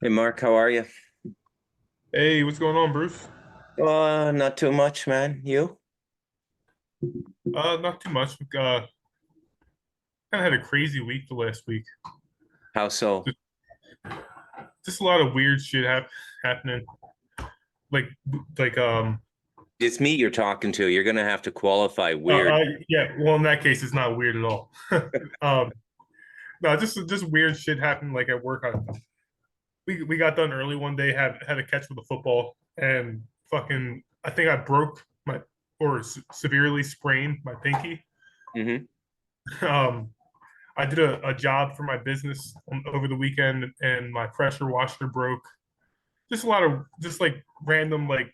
Hey Mark, how are you? Hey, what's going on, Bruce? Not too much, man. You? Not too much. Kind of had a crazy week the last week. How so? Just, just a lot of weird shit happening. Like, like, It's me you're talking to. You're gonna have to qualify weird. yeah. Well, in that case, it's not weird at all. Um, no, just weird shit happened. Like at work, we got done early one day. Had a catch with a football, and fucking, I think I broke my or severely sprained my pinky. Hmm. Um, I did a job for my business over the weekend, and my pressure washer broke. Just a lot of just like random like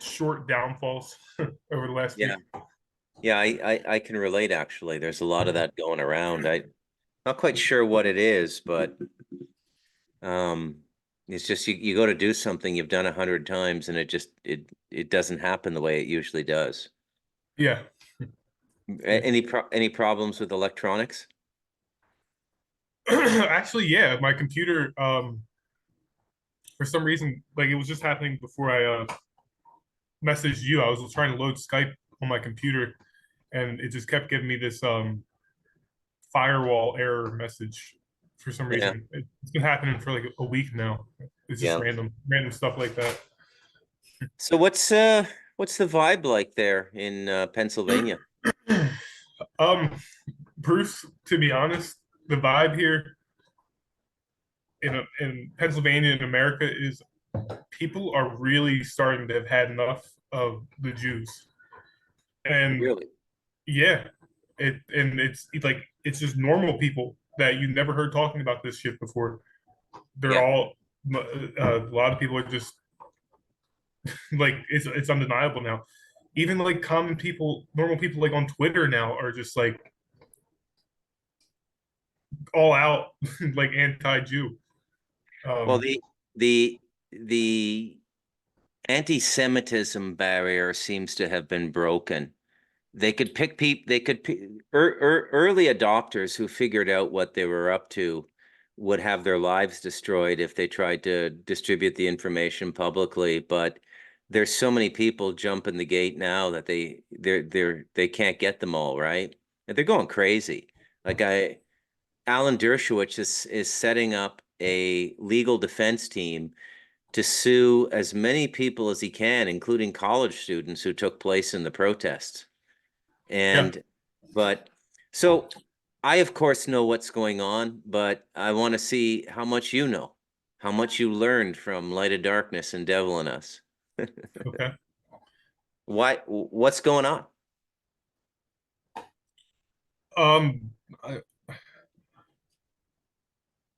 short downfalls over the last Yeah. week. Yeah, I can relate actually. There's a lot of that going around. I not quite sure what it is, but um it's just you go to do something you've done 100 times and it doesn't happen the way it usually does. Yeah. Any problems with electronics? Actually, yeah, my computer for some reason like it was just happening before I messaged you. I was trying to load Skype on my computer and it just kept giving me this firewall error message for some Yeah. reason. It's been happening for like a week now. It's just Yeah. random stuff like that. So what's the vibe like there in Pennsylvania? Um, Bruce, to be honest, the vibe here in Pennsylvania in America is people are really starting to have had enough of the Jews. And Really? yeah, it's like it's just normal people that you never heard talking about this shit before. They're Yeah. all a lot of people are just like it's undeniable now. Even like common people, normal people like on Twitter now are just like all out like anti-Jew. Well, Um, the anti-Semitism barrier seems to have been broken. They could pick people. Early adopters who figured out what they were up to would have their lives destroyed if they tried to distribute the information publicly. But there's so many people jumping the gate now that they can't get them all right. And they're going crazy. Like Alan Dershowitz is setting up a legal defense team to sue as many people as he can, including college students who took place in the protests. yeah. And but so I of course know what's going on, but I want to see how much you know, how much you learned from Light of Darkness and Devil in Us. Okay. What's going on? Um, I,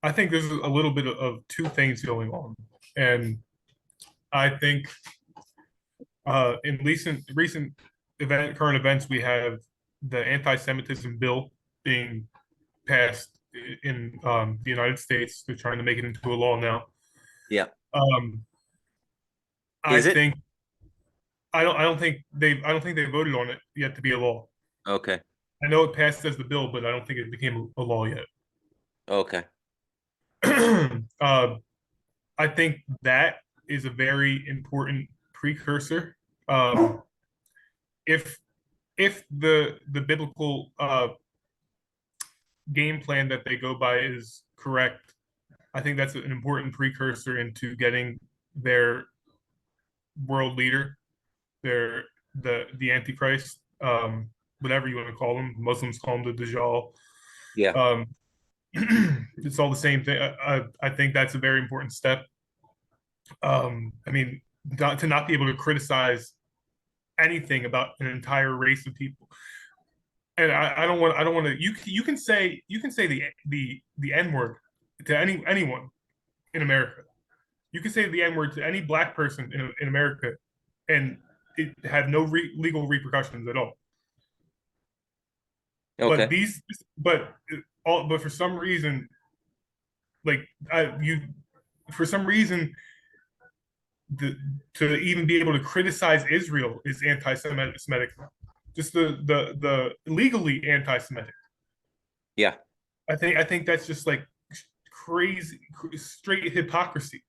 I think there's a little bit of two things going on, and I think in recent current events, we have the anti-Semitism bill being passed in the United States. They're trying to make it into a law now. Yeah. Um, I Is it? think I don't think they voted on it yet to be a law. Okay. I know it passed as the bill, but I don't think it became a law yet. Okay. uh, I think that is a very important precursor. Um, if if the biblical game plan that they go by is correct, I think that's an important precursor into getting their world leader, their the Antichrist, whatever you want to call them. Muslims call them the Dajjal. Yeah. Um, it's all the same thing. I think that's a very important step. I mean, to not be able to criticize anything about an entire race of people. And I don't want to. You can say the N word to anyone in America. You can say the N word to any black person in America, and it have no legal repercussions at all. But Okay. these, but but for some reason, like you, for some reason, the, to even be able to criticize Israel is anti-Semitic. Just the legally anti-Semitic. Yeah. I think that's just like crazy, straight hypocrisy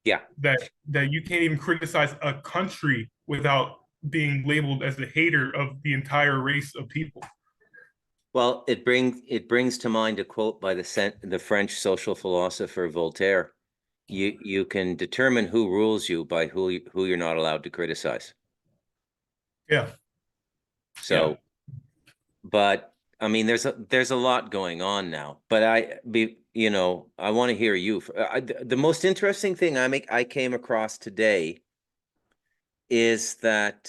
Yeah. that you can't even criticize a country without being labeled as the hater of the entire race of people. Well, it brings to mind a quote by the French social philosopher Voltaire. You can determine who rules you by who you're not allowed to criticize. Yeah, yeah. So, but I mean, there's a lot going on now. But I want to hear you. The most interesting thing I came across today is that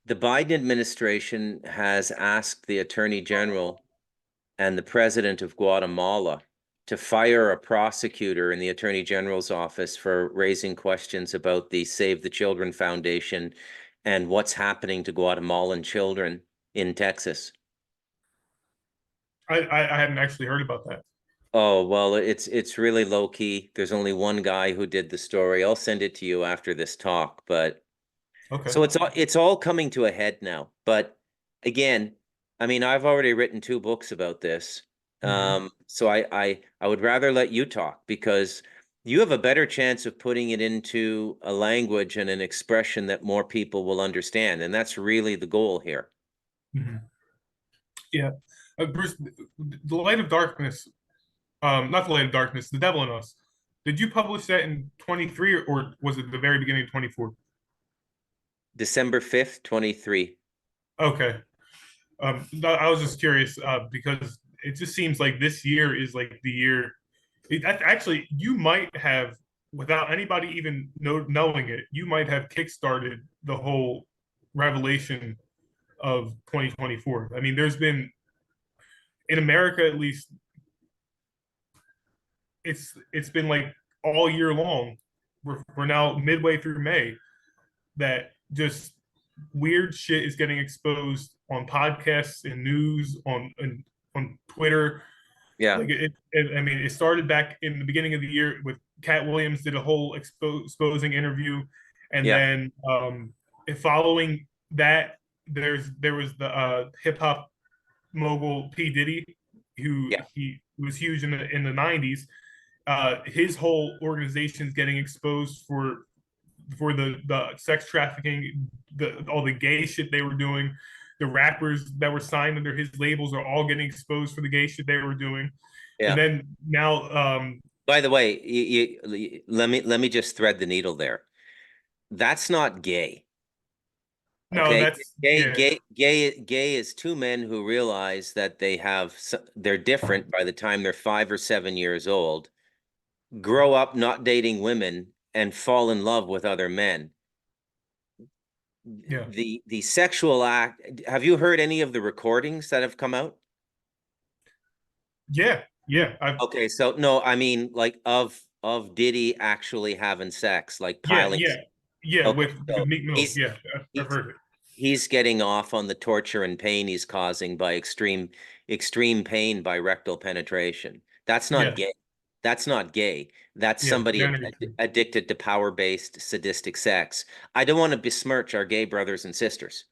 the Biden administration has asked the Attorney General and the President of Guatemala to fire a prosecutor in the Attorney General's office for raising questions about the Save the Children Foundation and what's happening to Guatemalan children in Texas. I hadn't actually heard about that. Oh, well, it's really low key. There's only one guy who did the story. I'll send it to you after this talk, but Okay. so it's all coming to a head now. But again, I mean, I've already written two books about this. Hmm. So I would rather let you talk because you have a better chance of putting it into a language and an expression that more people will understand. And that's really the goal here. Hmm. Yeah. Bruce, the light of darkness, not the light of darkness, the devil in us. Did you publish that in 23 or was it the very beginning of 24? December 5th, 23. Okay. I was just curious because it just seems like this year is like the year. Actually, you might have, without anybody even knowing it, you might have kickstarted the whole revelation of 2024. I mean, there's been in America at least, it's been like all year long. We're now midway through May that just weird shit is getting exposed on podcasts and news on Twitter. Yeah, Like I mean, it started back in the beginning of the year with Cat Williams did a whole exposing interview, and yeah, then following that, there was the hip hop mogul P Diddy, who yeah, he was huge in the '90s. His whole organization's getting exposed for the sex trafficking, all the gay shit they were doing. The rappers that were signed under his labels are all getting exposed for the gay shit they were doing. And yeah. then now, By the way, let me just thread the needle there. That's not gay. no, Okay, that's yeah, gay is two men who realize that they're different by the time they're 5 or 7 years old, grow up not dating women, and fall in love with other men. yeah, The sexual act. Have you heard any of the recordings that have come out? yeah, yeah. I Okay, so no, I mean like of Diddy actually having sex, like yeah, piling. yeah, yeah. Okay, With so Meek Mill, he's yeah, I've he's heard it. he's getting off on the torture and pain he's causing by extreme pain by rectal penetration. That's not Yeah, gay. That's not gay. That's yeah, somebody very true. addicted to power-based sadistic sex. I don't want to besmirch our gay brothers and sisters.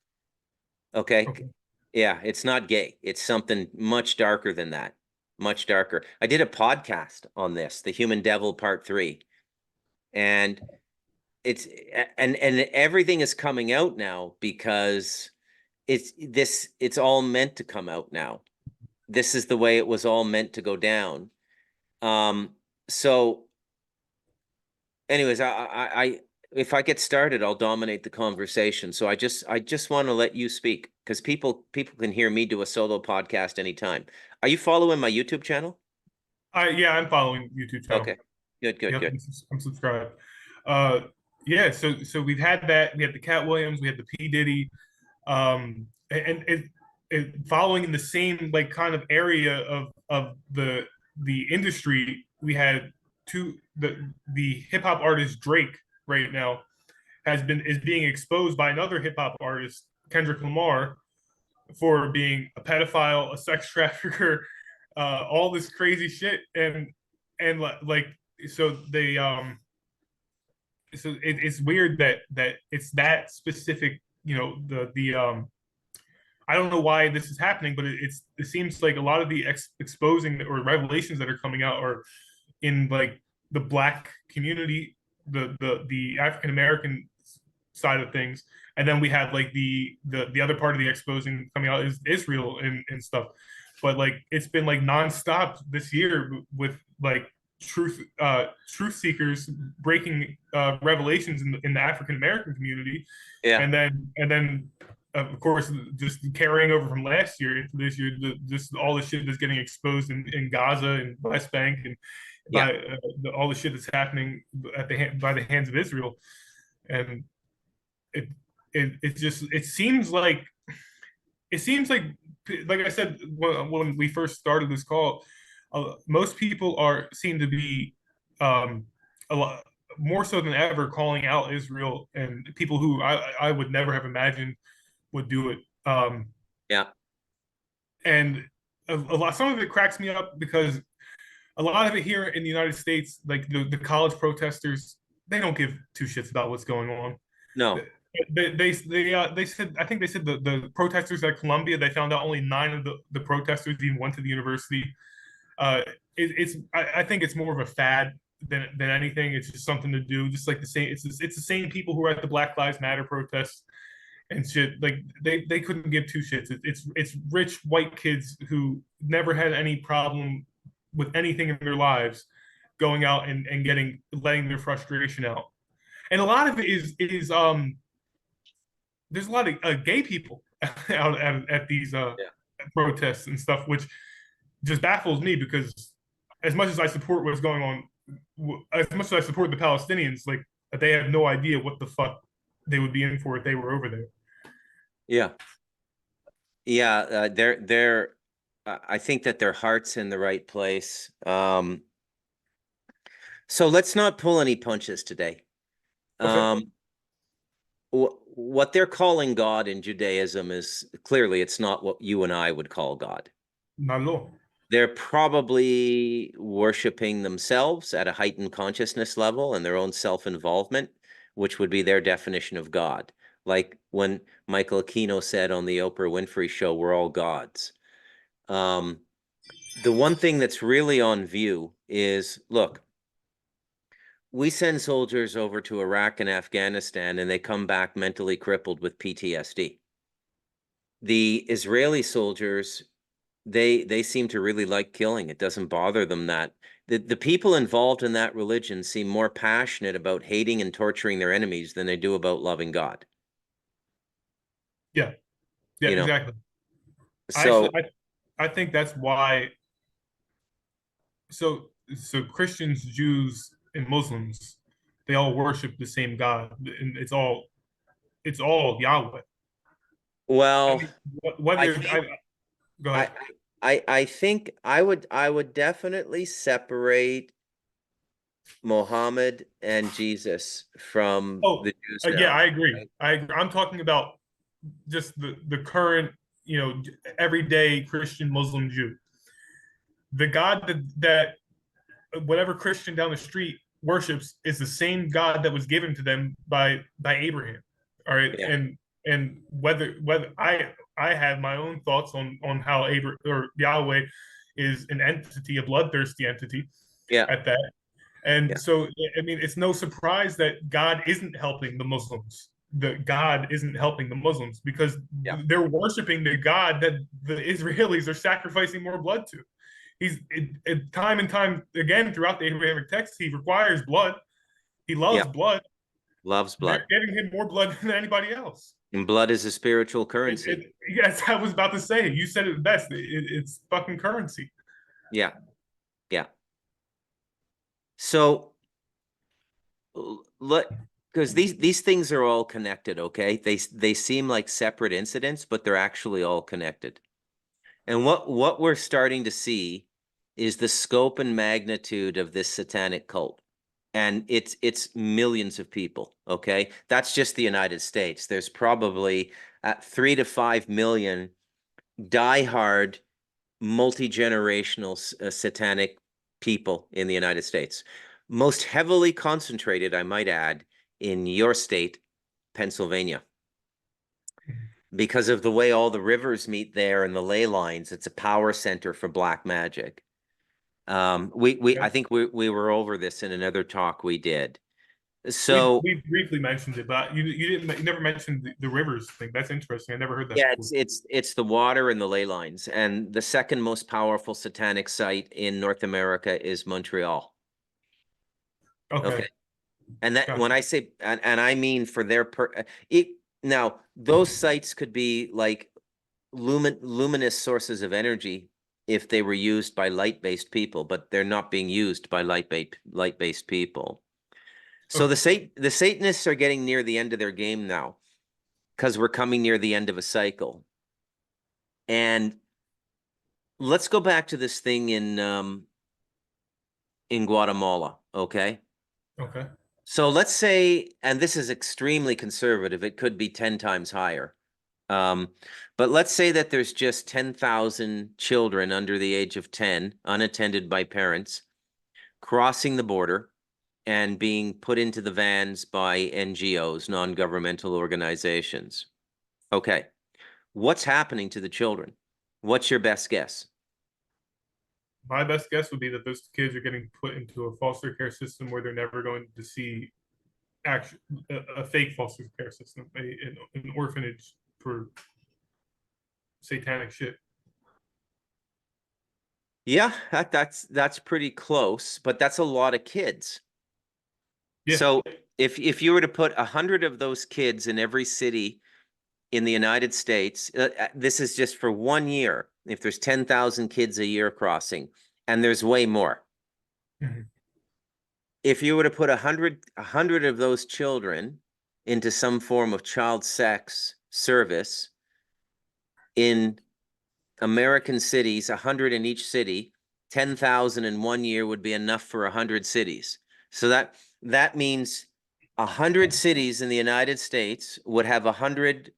Okay? Okay. Yeah, it's not gay. It's something much darker than that. Much darker. I did a podcast on this, The Human Devil Part 3, and it's and everything is coming out now because it's all meant to come out now. This is the way it was all meant to go down. So anyways, if I get started, I'll dominate the conversation. So I just want to let you speak because people can hear me do a solo podcast anytime. Are you following my YouTube channel? Yeah, I'm following YouTube channel. Okay. Good, good, Yep, good. I'm subscribed. Uh, yeah, so we've had that. We had the Cat Williams, we had the P Diddy, and following in the same like kind of area of the industry, we had the hip hop artist Drake right now is being exposed by another hip hop artist, Kendrick Lamar, for being a pedophile, a sex trafficker, all this crazy shit, and like so they it's weird that it's that specific, the I don't know why this is happening, but it seems like a lot of the exposing or revelations that are coming out are in like the black community, the African American side of things, and then we have like the other part of the exposing coming out is Israel and stuff. But like it's been like nonstop this year with like truth seekers breaking revelations in the African American community, Yeah. and then of course just carrying over from last year into this year, just all the shit that's getting exposed in Gaza and West Bank and Yeah. by all the shit that's happening by the hands of Israel, and it it just it seems like I said when we first started this call, most people are seem to be a lot more so than ever calling out Israel and people who I would never have imagined would do it. Yeah. And a lot, some of it cracks me up because a lot of it here in the United States, like the college protesters, they don't give two shits about what's going on. No. They said, I think they said the protesters at Columbia, they found out only 9 of the protesters even went to the university. Uh, I think it's more of a fad than anything. It's just something to do, just like the same. It's the same people who are at the Black Lives Matter protests and shit. Like they couldn't give two shits. It's rich white kids who never had any problem with anything in their lives going out and letting their frustration out. And a lot of it is there's a lot of gay people out at these Yeah. protests and stuff, which just baffles me because as much as I support what's going on, as much as I support the Palestinians, like they have no idea what the fuck they would be in for if they were over there. Yeah. Yeah. I think that their heart's in the right place. So let's not pull any punches today. Okay, What they're calling God in Judaism is clearly it's not what you and I would call God. not at all. They're probably worshiping themselves at a heightened consciousness level and their own self-involvement, which would be their definition of God. Like when Michael Aquino said on the Oprah Winfrey Show, we're all gods. The one thing that's really on view is, look, we send soldiers over to Iraq and Afghanistan and they come back mentally crippled with PTSD. The Israeli soldiers, they seem to really like killing. It doesn't bother them that the people involved in that religion seem more passionate about hating and torturing their enemies than they do about loving God. Yeah, yeah, You know, exactly. I so actually I think that's why. So Christians, Jews, and Muslims, they all worship the same God, and it's all Yahweh. I well, mean, I whether think go I ahead. I think I would definitely separate Mohammed and Jesus from Oh, the Jews yeah, now. I agree. Right? I agree. I'm talking about just the current, everyday Christian Muslim Jew. The God that whatever Christian down the street worships is the same God that was given to them by Abraham. All right, Yeah, and whether I have my own thoughts on how Abraham or Yahweh is an entity, a bloodthirsty entity yeah, at that. And yeah, so, I mean, it's no surprise that God isn't helping the Muslims. That God isn't helping the Muslims because yeah, they're worshiping the God that the Israelis are sacrificing more blood to. Time and time again throughout the Abrahamic text, he requires blood. He yeah. loves blood. Loves They're blood. getting him more blood than anybody else. And blood is a spiritual currency. Yes, I was about to say. You said it best. It's fucking currency. Yeah, yeah. So let because these things are all connected, okay? They seem like separate incidents, but they're actually all connected. And what we're starting to see is the scope and magnitude of this satanic cult. And it's millions of people, okay? That's just the United States. There's probably 3 to 5 million diehard multi-generational satanic people in the United States. Most heavily concentrated, I might add, in your state, Pennsylvania. because of the way all the rivers meet there and the ley lines. It's a power center for black magic. I Okay. think we were over this in another talk we did. We So we briefly mentioned it, but you never mentioned the rivers thing. That's interesting. I never heard that yeah, before. it's the water and the ley lines, and the second most powerful satanic site in North America is Montreal. Okay, Okay, and that gotcha. when I say and I mean for their it now those sites could be like luminous sources of energy if they were used by light-based people, but they're not being used by light-based people. So Okay. the Satanists are getting near the end of their game now because we're coming near the end of a cycle. And let's go back to this thing in Guatemala, okay? Okay. So let's say, and this is extremely conservative, it could be 10 times higher. Um, but let's say that there's just 10,000 children under the age of 10, unattended by parents, crossing the border and being put into the vans by NGOs, non-governmental organizations. Okay, what's happening to the children? What's your best guess? My best guess would be that those kids are getting put into a foster care system where they're never going to see actual a fake foster care system, an orphanage for satanic shit. Yeah, that's pretty close, but that's a lot of kids. Yeah. So if you were to put 100 of those kids in every city in the United States, this is just for 1 year. If there's 10,000 kids a year crossing, and there's way more. Mhm. If you were to put a hundred of those children into some form of child sex service in American cities, 100 in each city, 10,000 in 1 year would be enough for 100 cities. So that means 100 cities in the United States would have 100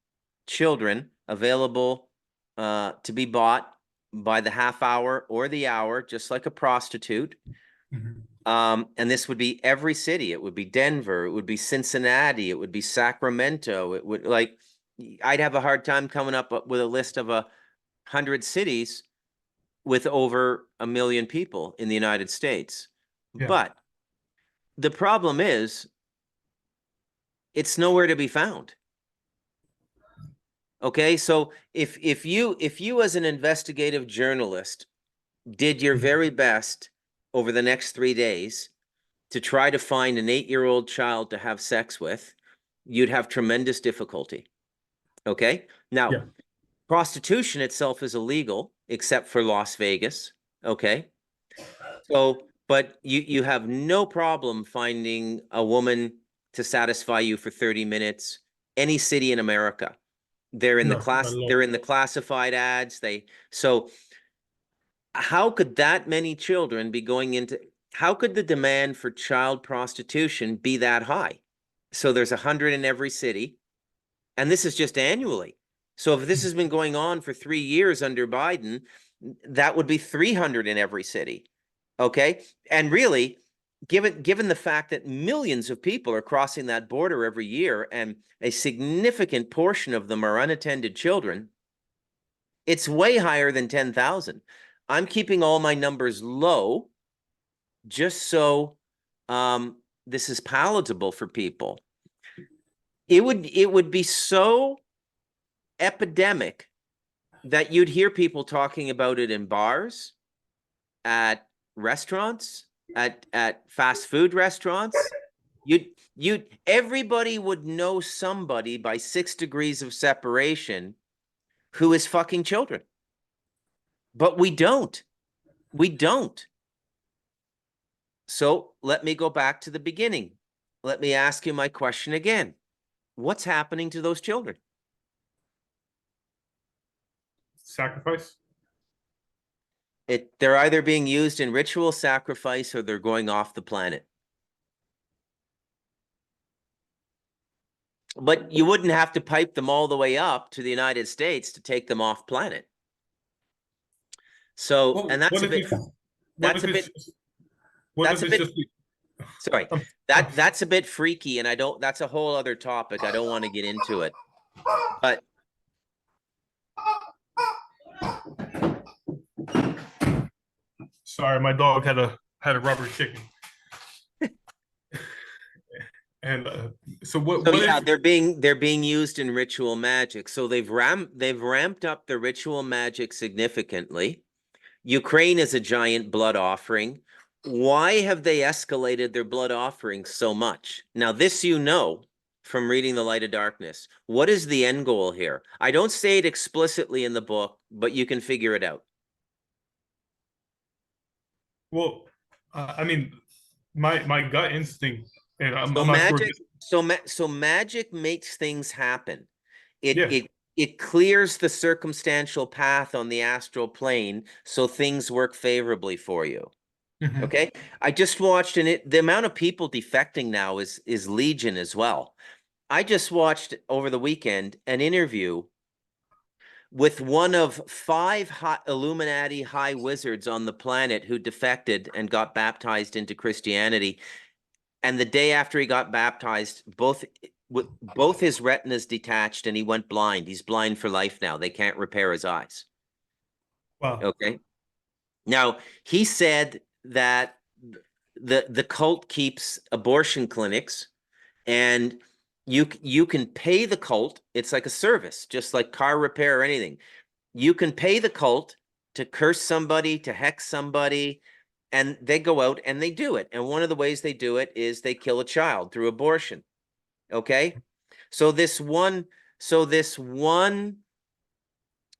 children available to be bought by the half hour or the hour, just like a prostitute. Mhm. And this would be every city. It would be Denver. It would be Cincinnati. It would be Sacramento. It would like I'd have a hard time coming up with a list of 100 cities with over 1 million people in the United States. Yeah. But the problem is it's nowhere to be found. Okay, so if you as an investigative journalist did your Mhm. very best over the next 3 days to try to find an 8-year-old child to have sex with, you'd have tremendous difficulty. Okay, now Yeah. prostitution itself is illegal except for Las Vegas. Okay, so but you have no problem finding a woman to satisfy you for 30 minutes any city in America. No, not at They're all. in the classified ads. So how could that many children be going into, how could the demand for child prostitution be that high? So there's 100 in every city, and this is just annually. So if this has been going on for 3 years under Biden, that would be 300 in every city. Okay. And really, given the fact that millions of people are crossing that border every year and a significant portion of them are unattended children, it's way higher than 10,000. I'm keeping all my numbers low just so this is palatable for people. It would be so epidemic that you'd hear people talking about it in bars, at restaurants, at fast food restaurants. You'd everybody would know somebody by 6 degrees of separation who is fucking children. But we don't. We don't. So let me go back to the beginning. Let me ask you my question again. What's happening to those children? Sacrifice. They're either being used in ritual sacrifice or they're going off the planet. But you wouldn't have to pipe them all the way up to the United States to take them off planet. So, Well, and that's what a if bit, it's what that's if a it's bit, just what that's if a it's bit, just sorry, um, um, that's a bit freaky, and I don't, that's a whole other topic. I don't want to get into it. But Sorry, my dog had a rubber chicken. And so So what yeah, if they're being used in ritual magic. So they've ramped up the ritual magic significantly. Ukraine is a giant blood offering. Why have they escalated their blood offerings so much? Now, this you know from reading The Light of Darkness. What is the end goal here? I don't say it explicitly in the book, but you can figure it out. well I mean my gut instinct, and So I'm not sure magic, this, so magic makes things happen. It yeah. it it clears the circumstantial path on the astral plane so things work favorably for you. Mhm. Okay. I just watched and the amount of people defecting now is legion as well. I just watched over the weekend an interview with one of five Illuminati high wizards on the planet who defected and got baptized into Christianity. And the day after he got baptized, both his retinas detached and he went blind. He's blind for life now. They can't repair his eyes. Wow. Okay. Now, he said that the cult keeps abortion clinics and you can pay the cult. It's like a service, just like car repair or anything. You can pay the cult to curse somebody, to hex somebody, and they go out and they do it. And one of the ways they do it is they kill a child through abortion. Okay? So this one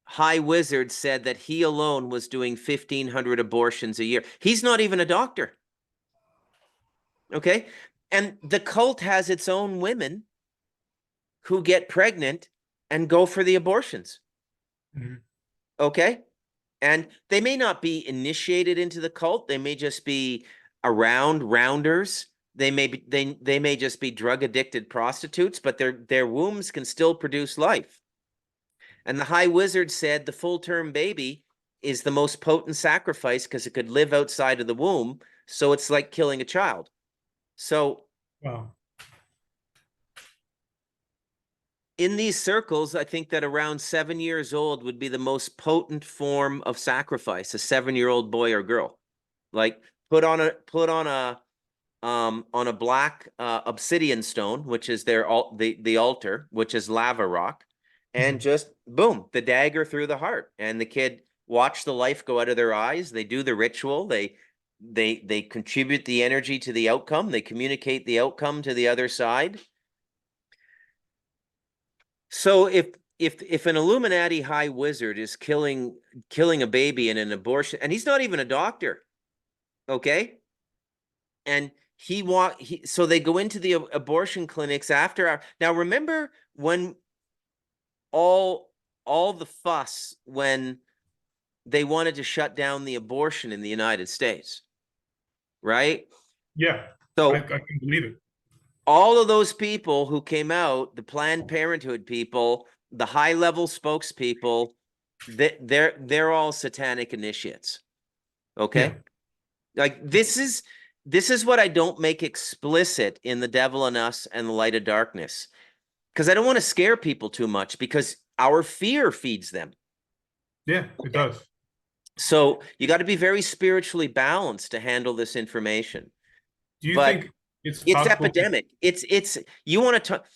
high wizard said that he alone was doing 1,500 abortions a year. He's not even a doctor. Okay? And the cult has its own women who get pregnant and go for the abortions. Mhm. Okay? And they may not be initiated into the cult. They may just be around rounders. They may just be drug addicted prostitutes, but their wombs can still produce life. And the high wizard said the full term baby is the most potent sacrifice because it could live outside of the womb. So it's like killing a child. So Wow. in these circles, I think that around 7 years old would be the most potent form of sacrifice, a 7-year-old boy or girl. Like put on a black obsidian stone, which is the altar, which is lava rock, and Mhm. just boom, the dagger through the heart. And the kid watch the life go out of their eyes. They do the ritual. They contribute the energy to the outcome. They communicate the outcome to the other side. So if an Illuminati high wizard is killing a baby in an abortion, and he's not even a doctor, okay? And so they go into the abortion clinics after now remember when all all the fuss when they wanted to shut down the abortion in the United States, right? Yeah, I So can believe it. all of those people who came out, the Planned Parenthood people, the high level spokespeople, they're all satanic initiates. Yeah. Okay? Like this is what I don't make explicit in The Devil in Us and The Light of Darkness. Because I don't want to scare people too much because our fear feeds them. Yeah, it Okay. does. So you got to be very spiritually balanced to handle this information. Do you But think it's it's possible to, epidemic. It's you want to talk.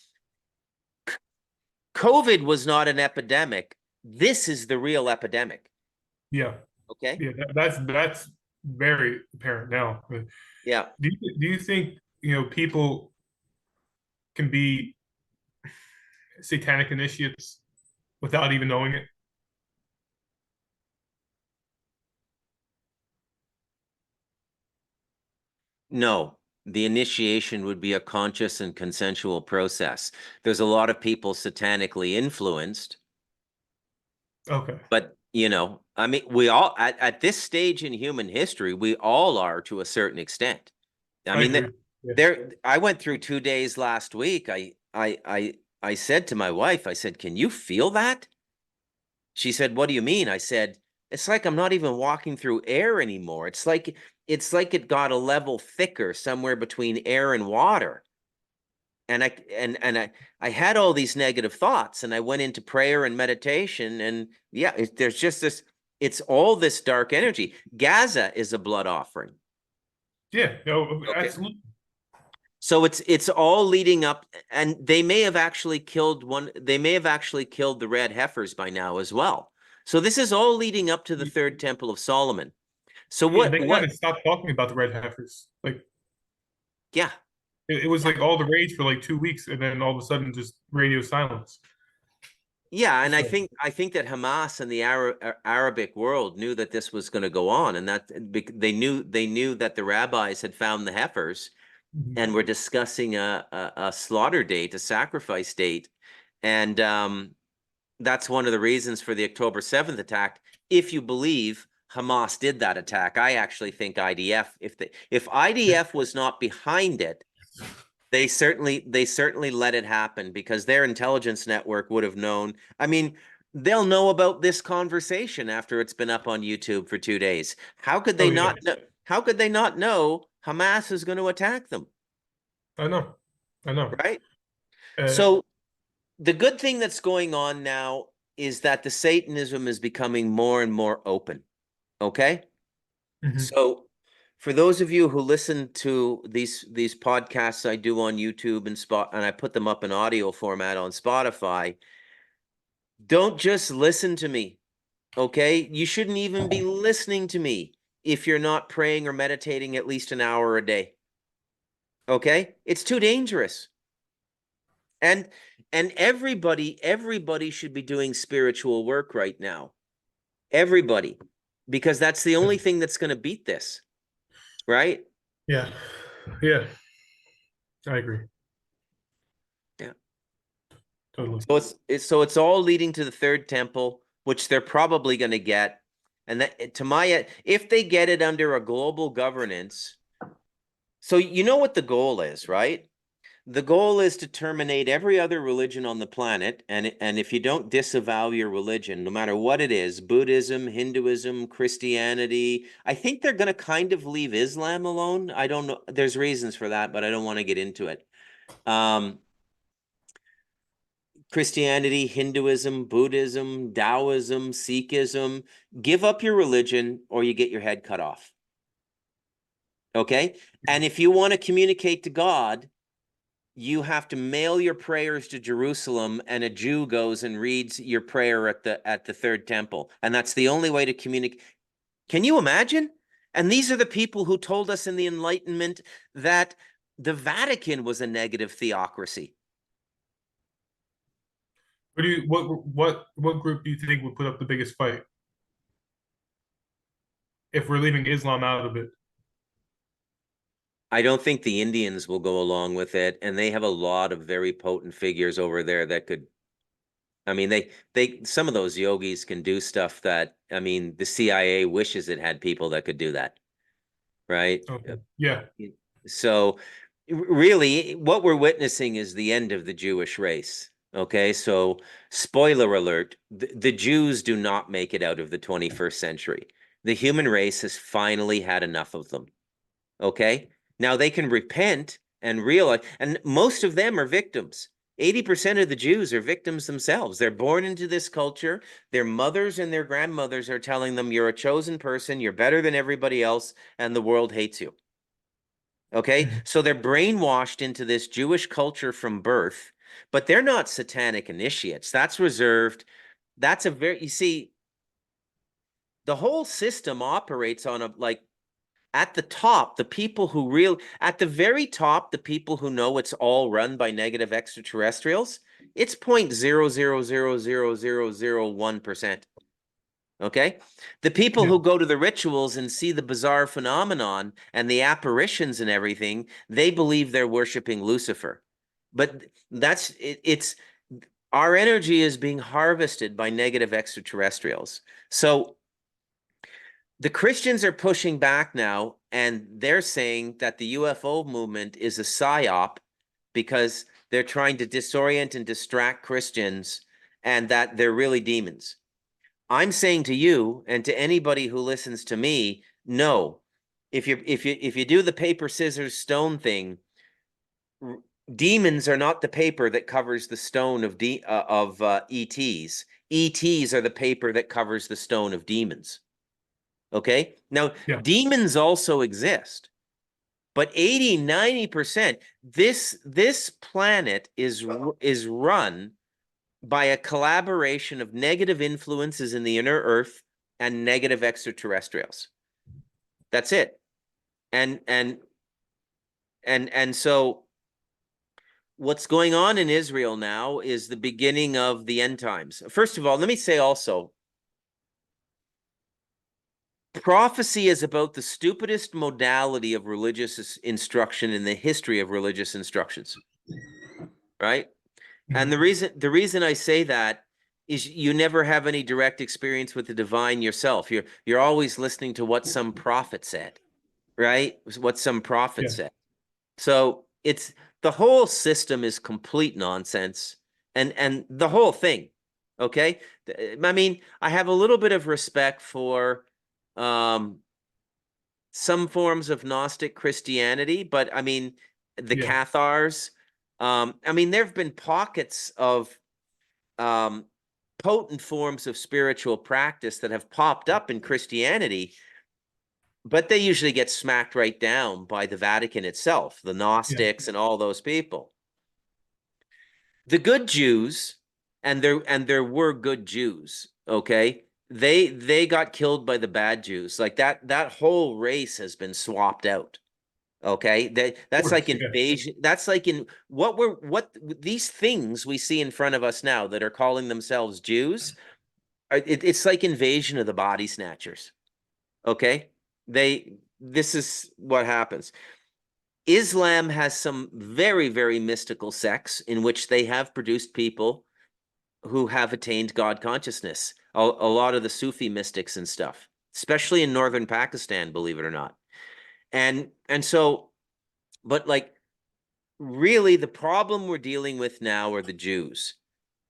COVID was not an epidemic. This is the real epidemic. yeah, Okay. yeah, that's very apparent now. But Yeah. do you think, people can be satanic initiates without even knowing it? No, the initiation would be a conscious and consensual process. There's a lot of people satanically influenced, Okay, but I mean, we all at this stage in human history, we all are to a certain extent. I I mean, agree. Yeah. I went through 2 days last week. I said to my wife, I said, "Can you feel that?" She said, "What do you mean?" I said, "It's like I'm not even walking through air anymore. It's like it got a level thicker somewhere between air and water." And I had all these negative thoughts and I went into prayer and meditation and yeah, there's just this It's all this dark energy. Gaza is a blood offering. Yeah, no, Okay. absolutely. So it's all leading up, and they may have actually killed one. They may have actually killed the red heifers by now as well. So this is all leading up to the third temple of Solomon. So Yeah, they kind what? of stopped talking about the red heifers. Like Yeah, it was yeah, like all the rage for like 2 weeks, and then all of a sudden, just radio silence. yeah. And So I think that Hamas and the Arabic world knew that this was going to go on, and that they knew that the rabbis had found the heifers and mhm. were discussing a slaughter date, a sacrifice date, and that's one of the reasons for the October 7th attack. If you believe Hamas did that attack, I actually think IDF, if IDF was not behind it, they certainly let it happen because their intelligence network would have known. I mean, they'll know about this conversation after it's been up on YouTube for 2 days. How could Oh they yeah, not know? How could they not know Hamas is going to attack them, I know, I know. right? Uh, So the good thing that's going on now is that the Satanism is becoming more and more open. Okay. mhm. So for those of you who listen to these podcasts I do on YouTube and I put them up in audio format on Spotify, don't just listen to me. Okay. You shouldn't even be listening to me if you're not praying or meditating at least an hour a day. Okay. It's too dangerous. And everybody should be doing spiritual work right now. Everybody, because that's the only thing that's going to beat this, right? Yeah, yeah, I agree Yeah. totally. So it's all leading to the third temple, which they're probably going to get. And that to my if they get it under a global governance, so you know what the goal is, right? The goal is to terminate every other religion on the planet, and if you don't disavow your religion, no matter what it is, Buddhism, Hinduism, Christianity, I think they're going to kind of leave Islam alone. I don't know. There's reasons for that, but I don't want to get into it. Um, Christianity, Hinduism, Buddhism, Taoism, Sikhism, give up your religion or you get your head cut off. Okay? And if you want to communicate to God, you have to mail your prayers to Jerusalem, and a Jew goes and reads your prayer at the third temple. And that's the only way to communicate. Can you imagine? And these are the people who told us in the Enlightenment that the Vatican was a negative theocracy. What group do you think would put up the biggest fight if we're leaving Islam out of it? I don't think the Indians will go along with it, and they have a lot of very potent figures over there that could. I mean, they some of those yogis can do stuff that, I mean, the CIA wishes it had people that could do that, right? Okay. Yeah. So really, what we're witnessing is the end of the Jewish race. Okay, so spoiler alert, the Jews do not make it out of the 21st century. The human race has finally had enough of them. Okay. Now they can repent and realize, and most of them are victims. 80% of the Jews are victims themselves. They're born into this culture. Their mothers and their grandmothers are telling them, you're a chosen person, you're better than everybody else, and the world hates you. Okay. Mhm. So they're brainwashed into this Jewish culture from birth, but they're not satanic initiates. That's reserved. That's a very, you see, the whole system operates on a like at the top, the people who real at the very top, the people who know it's all run by negative extraterrestrials, it's 0.0000001%. Okay. The people Yeah. who go to the rituals and see the bizarre phenomenon and the apparitions and everything, they believe they're worshiping Lucifer. But it's our energy is being harvested by negative extraterrestrials. So the Christians are pushing back now, and they're saying that the UFO movement is a psyop because they're trying to disorient and distract Christians, and that they're really demons. I'm saying to you and to anybody who listens to me, no. If you do the paper scissors stone thing, Demons are not the paper that covers the stone of ETs. ETs are the paper that covers the stone of demons. Okay? Now, Yeah. demons also exist, but 80-90%, this planet is run by a collaboration of negative influences in the inner earth and negative extraterrestrials. That's it. And so what's going on in Israel now is the beginning of the end times. First of all, let me say also, prophecy is about the stupidest modality of religious instruction in the history of religious instructions, right? And Mhm. the reason I say that is you never have any direct experience with the divine yourself. You're always listening to what some prophet said, right? What some prophet Yeah. said. So it's the whole system is complete nonsense, and the whole thing. Okay, I mean, I have a little bit of respect for some forms of Gnostic Christianity, but I mean, the Yeah. Cathars. I mean, there have been pockets of um, potent forms of spiritual practice that have popped up in Christianity, but they usually get smacked right down by the Vatican itself, the Yeah. Gnostics and all those people. The good Jews, and there were good Jews, okay? They got killed by the bad Jews. Like that whole race has been swapped out. Okay, Of that's like course. Yeah. invasion. That's like in what these things we see in front of us now that are calling themselves Jews. It's like invasion of the body snatchers. Okay, this is what happens. Islam has some very, very mystical sects in which they have produced people who have attained God consciousness. A lot of the Sufi mystics and stuff, especially in northern Pakistan, believe it or not. And so, but like really the problem we're dealing with now are the Jews.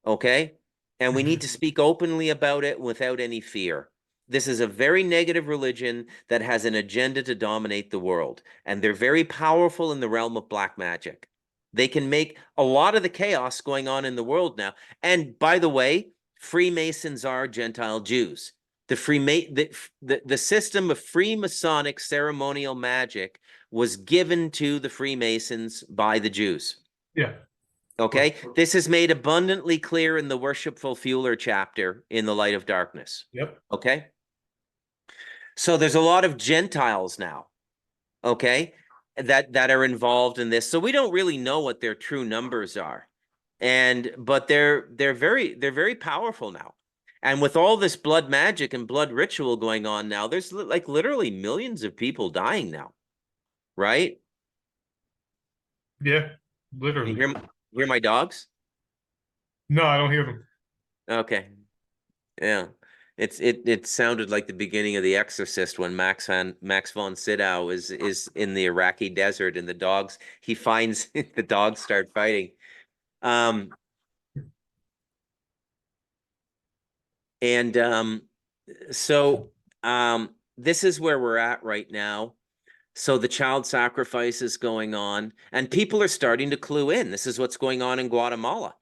Okay? And we need to Mhm. speak openly about it without any fear. This is a very negative religion that has an agenda to dominate the world, and they're very powerful in the realm of black magic. They can make a lot of the chaos going on in the world now. And by the way, Freemasons are Gentile Jews. The system of Freemasonic ceremonial magic was given to the Freemasons by the Jews. Yeah. Of course. Okay, this is made abundantly clear in the Worshipful Fueler chapter in the Light of Darkness. Yep. Okay, so there's a lot of Gentiles now. Okay, that are involved in this. So we don't really know what their true numbers are, but they're very powerful now. And with all this blood magic and blood ritual going on now, there's like literally millions of people dying now, right? Yeah. You Literally. hear my dogs? No, I don't hear them. Okay. Yeah. It sounded like the beginning of The Exorcist when Max von Sydow is in the Iraqi desert and the dogs he finds the dogs start fighting. Um and so this is where we're at right now. So the child sacrifice is going on and people are starting to clue in. This is what's going on in Guatemala.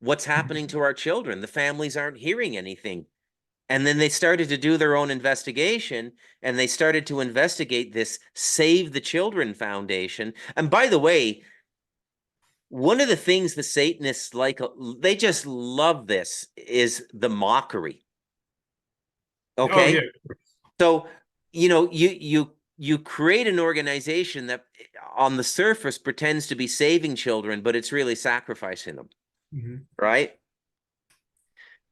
What's happening to our children? The families aren't hearing anything. And then they started to do their own investigation and they started to investigate this Save the Children Foundation. And by the way, one of the things the Satanists like, they just love this, is the mockery. Oh yeah. Okay. So, you create an organization that on the surface pretends to be saving children, but it's really sacrificing them, Mhm. right?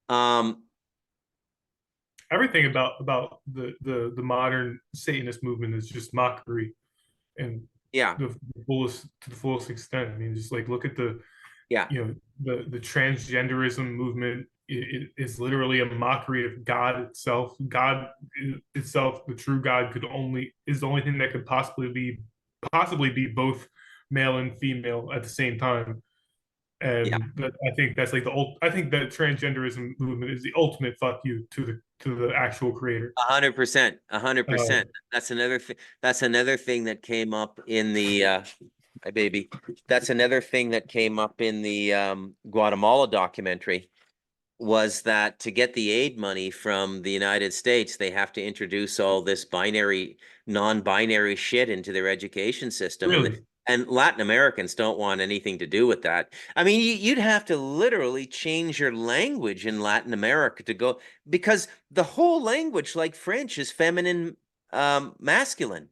Um, Everything about the modern Satanist movement is just mockery and yeah, the fullest to the fullest extent. I mean, just like look at the yeah, the transgenderism movement. It is literally a mockery of God itself. God itself, the true God, could only is the only thing that could possibly be both male and female at the same time. yeah. And I think that's like I think that transgenderism movement is the ultimate fuck you to the actual creator. 100%, 100%. Um, That's another thing. That's another thing that came up in the my baby. That's another thing that came up in the Guatemala documentary, was that to get the aid money from the United States, they have to introduce all this non-binary shit into their education system. Really? And Latin Americans don't want anything to do with that. I mean, you'd have to literally change your language in Latin America to go, because the whole language, like French, is feminine, masculine,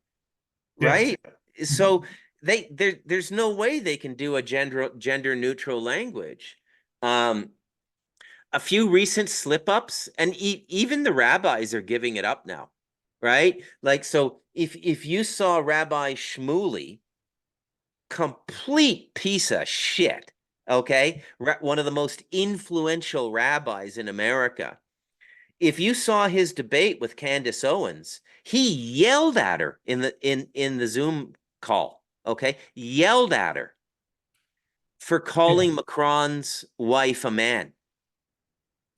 Yeah. right? So there's no way they can do a gender neutral language. Um, a few recent slip ups, and even the rabbis are giving it up now, right? Like, so if you saw Rabbi Shmuley, complete piece of shit, okay, one of the most influential rabbis in America. If you saw his debate with Candace Owens, he yelled at her in the Zoom call, okay, yelled at her for Yeah. calling Macron's wife a man.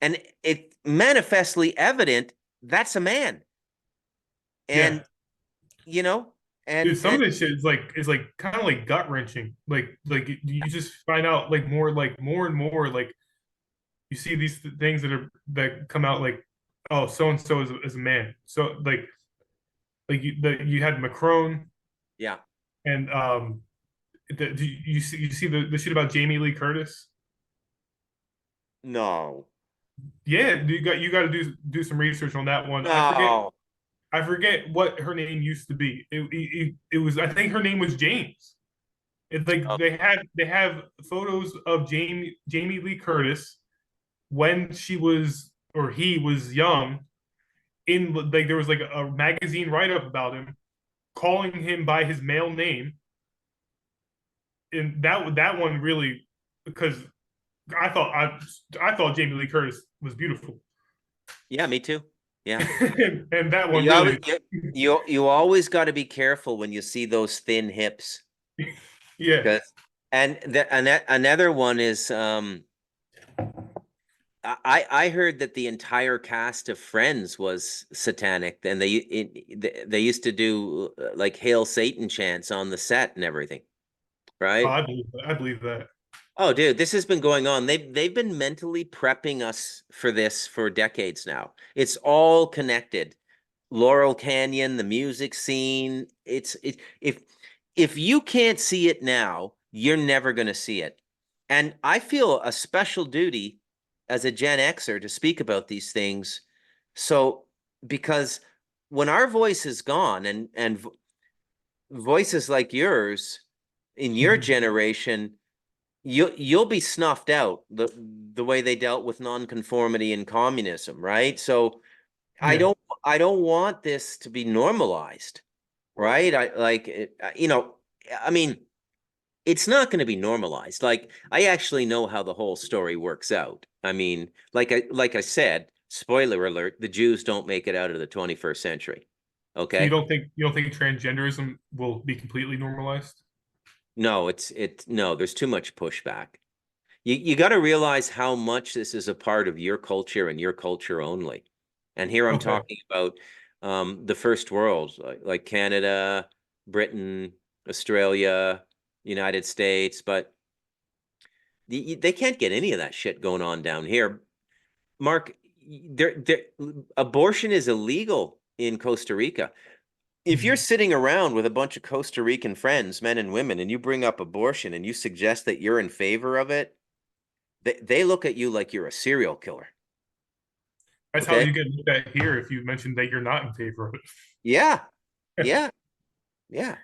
And it manifestly evident that's a man. Yeah. And you know, Dude, some and of this shit is like kind of like gut wrenching. Like you just find out like more and more like you see these things that come out like, oh, so and so is a man. So like you had Macron yeah, and you see the shit about Jamie Lee Curtis. no, Yeah, you got to do some research on that one. no, I forget what her name used to be. It was, I think her name was James. It's like oh, they have photos of Jamie Lee Curtis when she was or he was young. In like there was like a magazine write up about him, calling him by his male name, and that one really, because I thought Jamie Lee Curtis was beautiful, yeah, me too. Yeah, and that one you always really, you always got to be careful when you see those thin hips, yeah. because another one is I heard that the entire cast of Friends was satanic, and they used to do like Hail Satan chants on the set and everything, Oh, right? I believe that. Oh, dude, this has been going on. They've been mentally prepping us for this for decades now. It's all connected. Laurel Canyon, the music scene. If you can't see it now, you're never going to see it. And I feel a special duty as a Gen Xer to speak about these things. So because when our voice is gone, and voices like yours in your generation, you'll be snuffed out the way they dealt with nonconformity and communism, right? So I Yeah. don't I don't want this to be normalized, right? I like it, I mean, it's not going to be normalized. Like, I actually know how the whole story works out. I mean, like I said, spoiler alert, the Jews don't make it out of the 21st century. So Okay? you don't think transgenderism will be completely normalized? No, no, there's too much pushback. You got to realize how much this is a part of your culture and your culture only. And here I'm Okay. talking about the first world, like Canada, Britain, Australia, United States, but they can't get any of that shit going on down here. Mark, there, abortion is illegal in Costa Rica. If you're Mhm. sitting around with a bunch of Costa Rican friends, men and women, and you bring up abortion and you suggest that you're in favor of it, they look at you like you're a serial killer. That's how Okay. you get looked at here if you mention that you're not in favor of Yeah. it. Yeah. Yeah.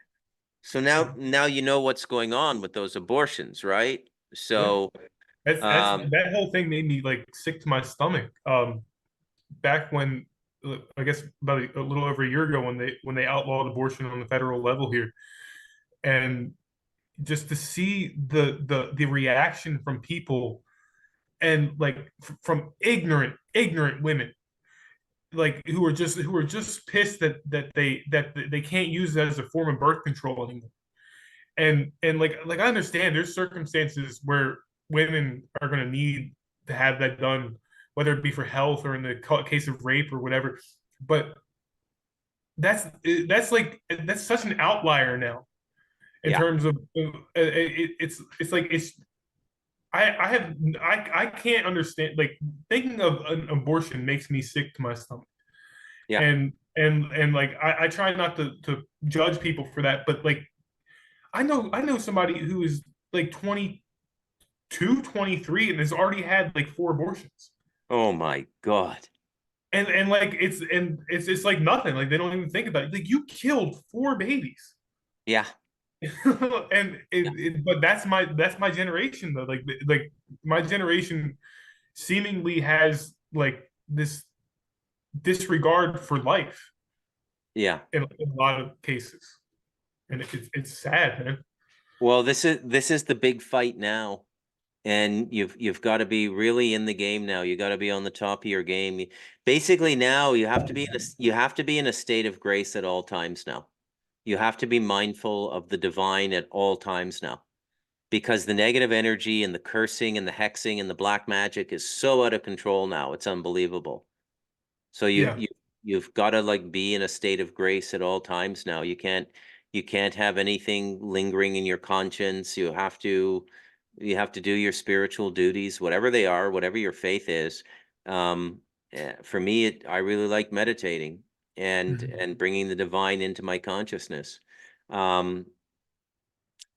So now you know what's going on with those abortions, right? Yeah. So That's um that whole thing made me like sick to my stomach. Back when I guess about a little over a year ago when they outlawed abortion on the federal level here, and just to see the reaction from people and like from ignorant women like who are just pissed that they can't use it as a form of birth control anymore. And like I understand there's circumstances where women are going to need to have that done, whether it be for health or in the case of rape or whatever. But that's that's such an outlier now. in Yeah. terms of it's like it's I can't understand, like, thinking of an abortion makes me sick to my stomach. Yeah. And like I try not to judge people for that, but like I know somebody who is like 22, 23 and has already had like 4 abortions. Oh my God. And like it's like nothing. Like they don't even think about it. Like you killed 4 babies. Yeah. And Yeah. but that's my generation though. Like my generation seemingly has like this disregard for life Yeah. in a lot of cases, and it's sad, man. Well, this is the big fight now. And you've got to be really in the game now. You got to be on the top of your game. Basically now you have to be in a state of grace at all times now. You have to be mindful of the divine at all times now, because the negative energy and the cursing and the hexing and the black magic is so out of control now. It's unbelievable. So Yeah. you've got to like be in a state of grace at all times now. You can't have anything lingering in your conscience. You have to do your spiritual duties, whatever they are, whatever your faith is. For me, I really like meditating and Mhm. bringing the divine into my consciousness. Um,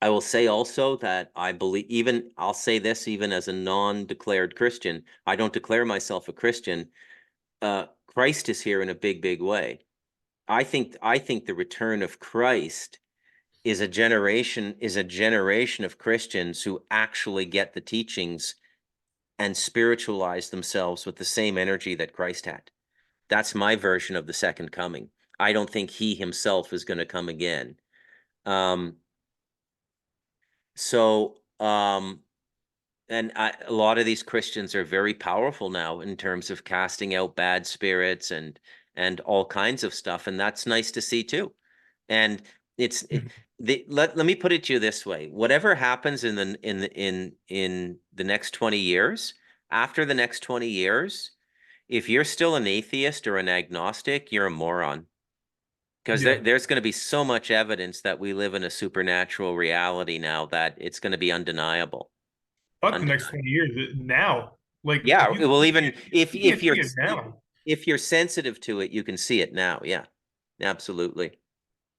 I will say also that I believe, even I'll say this, even as a non-declared Christian, I don't declare myself a Christian. Christ is here in a big, big way. I think the return of Christ is a generation of Christians who actually get the teachings and spiritualize themselves with the same energy that Christ had. That's my version of the second coming. I don't think he himself is going to come again. Um, so and a lot of these Christians are very powerful now in terms of casting out bad spirits and all kinds of stuff, and that's nice to see too. And it's it, Mhm. let me put it to you this way: whatever happens in the next 20 years, after the next 20 years, if you're still an atheist or an agnostic, you're a moron. Because Yeah. there's going to be so much evidence that we live in a supernatural reality now that it's going to be undeniable. Fuck the next Undeniable. 20 years now. Like Yeah, if you well, even if you can't if you're see it now. if you're sensitive to it, you can see it now. Yeah, absolutely,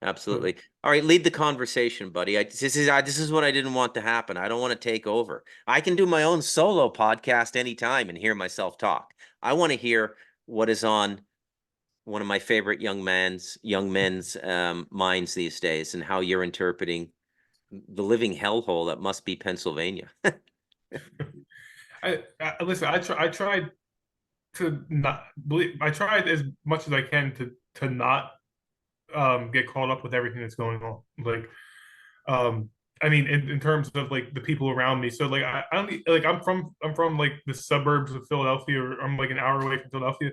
But absolutely. All right, lead the conversation, buddy. This is what I didn't want to happen. I don't want to take over. I can do my own solo podcast anytime and hear myself talk. I want to hear what is on one of my favorite young men's minds these days, and how you're interpreting the living hellhole that must be Pennsylvania. I listen. I tried to not believe. I tried as much as I can to not get caught up with everything that's going on. Like um I mean in terms of like the people around me. So like I don't like I'm from like the suburbs of Philadelphia, or I'm like an hour away from Philadelphia.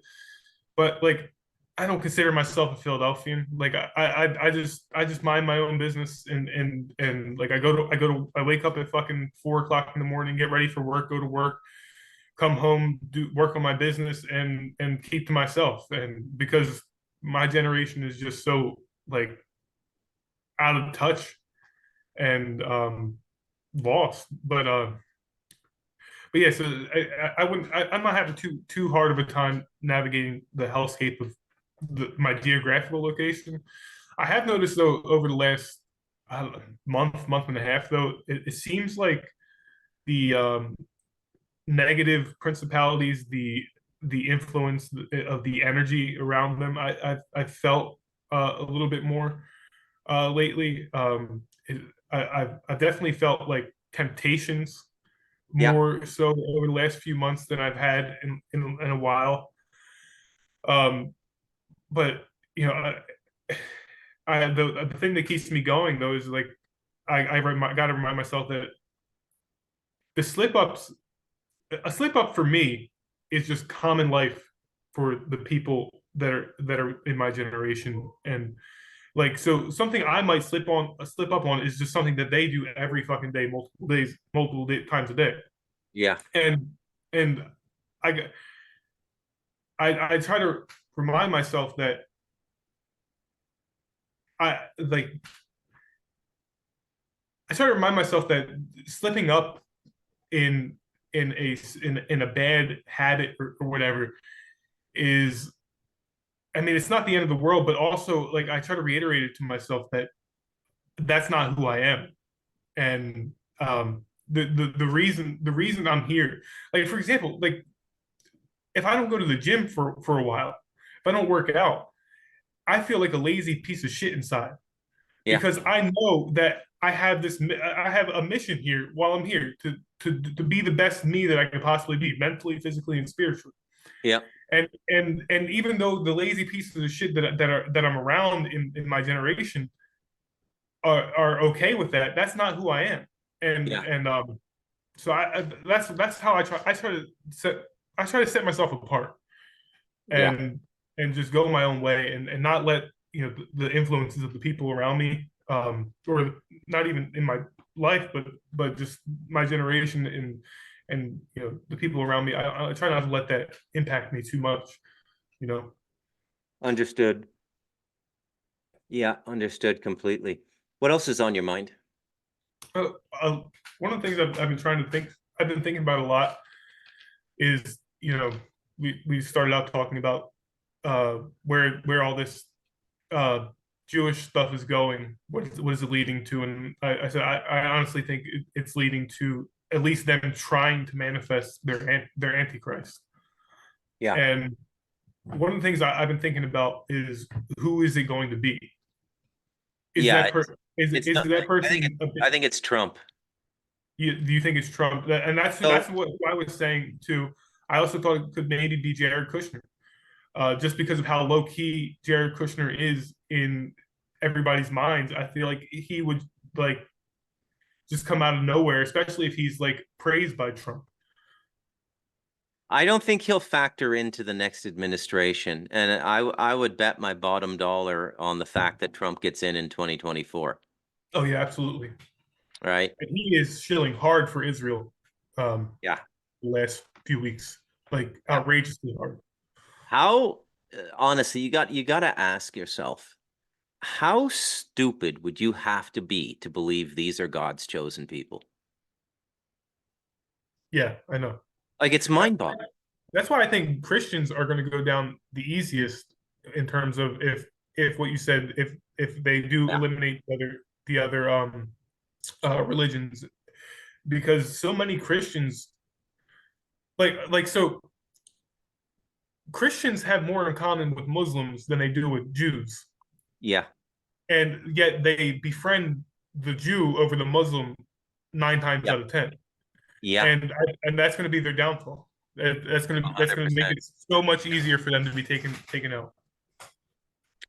But like I don't consider myself a Philadelphian. Like I just mind my own business, and like I wake up at fucking 4 o'clock in the morning, get ready for work, go to work, come home, do work on my business, and keep to myself. And because my generation is just so like out of touch and lost. But yeah, so I wouldn't. I'm not having too hard of a time navigating the hellscape of my geographical location. I have noticed though over the last month and a half, though, it seems like the negative principalities, the influence of the energy around them, I felt a little bit more lately. I've definitely felt like temptations Yeah, more so over the last few months than I've had in a while. Um, but you know, the thing that keeps me going though is like got to remind myself that the slip ups, a slip up for me is just common life for the people that are in my generation. And like, so something I might slip up on is just something that they do every fucking day, times a day. yeah, And I I try to remind myself that I like I try to remind myself that slipping up in in a bad habit or whatever is, I mean, it's not the end of the world, but also like I try to reiterate it to myself that that's not who I am. And the reason I'm here, like for example, like if I don't go to the gym for a while, if I don't work out, I feel like a lazy piece of shit inside Yeah, because I know that I have a mission here while I'm here to be the best me that I can possibly be, mentally, physically, and spiritually. yeah, And even though the lazy pieces of shit that I'm around in my generation are okay with that, that's not who I am. yeah, And so that's how I try to set myself apart yeah. and just go my own way and not let the influences of the people around me or not even in my life but just my generation and the people around me. I try not to let that impact me too much, you know. Understood. Yeah, understood completely. What else is on your mind? uh, uh, One of the things I've been trying to think, I've been thinking about a lot is, we started out talking about where all this uh, Jewish stuff is going. What is it leading to? And I said I honestly think it's leading to at least them trying to manifest their antichrist. Yeah. And one of the things I've been thinking about is who is it going to be? Is Yeah, that per it's is not, that I think person a I bit, think it's Trump. do you think it's Trump? And that's So what I was saying too. I also thought it could maybe be Jared Kushner, just because of how low key Jared Kushner is in everybody's minds. I feel like he would like just come out of nowhere, especially if he's like praised by Trump. I don't think he'll factor into the next administration, and I would bet my bottom dollar on the fact that Trump gets in 2024, Oh yeah, absolutely. right? And he is shilling hard for Israel Yeah. the last few weeks, like Yeah. outrageously hard. How honestly, you got to ask yourself, how stupid would you have to be to believe these are God's chosen people? Yeah, I know. Like it's That's mind-boggling. that's why I think Christians are going to go down the easiest in terms of if what you said, if they do Yeah. eliminate the other religions, because so many Christians so Christians have more in common with Muslims than they do with Jews, Yeah. and yet they befriend the Jew over the Muslim nine times Yeah. out of ten, Yeah. and that's going to be their downfall. That's going to make 100%. it so much easier for them to be taken out.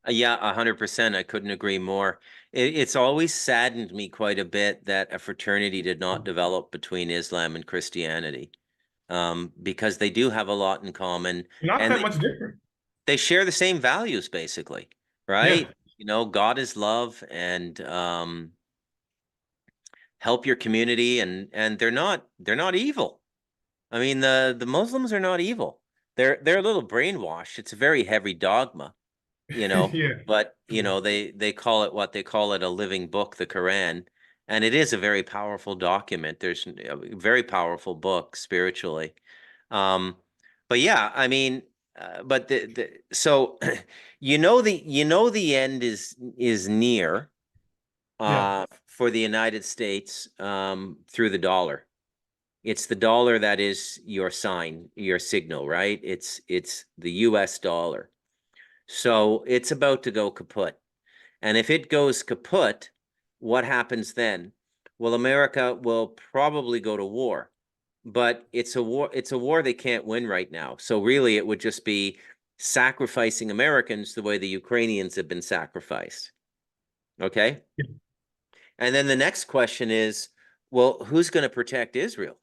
Yeah, 100%. I couldn't agree more. It's always saddened me quite a bit that a fraternity did not develop between Islam and Christianity, because they do have a lot in common, Not and that much different. they share the same values, basically, Yeah, right? God is love, and help your community, and they're not evil. I mean, the Muslims are not evil. They're a little brainwashed. It's a very heavy dogma, yeah, but yeah, they call it what they call it, a living book, the Quran, and it is a very powerful document. There's a very powerful book spiritually. Um, but yeah, I mean, but so the end is near, yeah, for the United States, through the dollar. It's the dollar that is your sign, your signal, right? It's the US dollar. So it's about to go kaput. And if it goes kaput, what happens then? Well, America will probably go to war, but it's a war they can't win right now. So really it would just be sacrificing Americans the way the Ukrainians have been sacrificed. Okay? yeah, And then the next question is, well, who's going to protect Israel?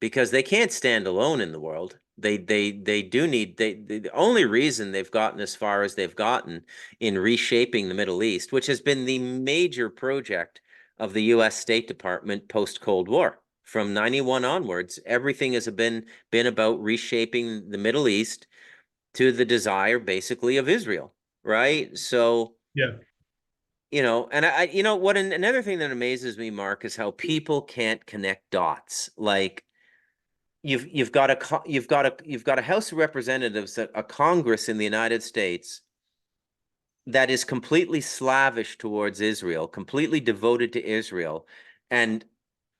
Because they can't stand alone in the world. They do need the only reason they've gotten as far as they've gotten in reshaping the Middle East, which has been the major project of the US State Department post Cold War. From 91 onwards, everything has been about reshaping the Middle East to the desire basically of Israel, right? So yeah. You know, and you know what, another thing that amazes me, Mark, is how people can't connect dots. Like you've got a House of Representatives, a Congress in the United States that is completely slavish towards Israel, completely devoted to Israel, and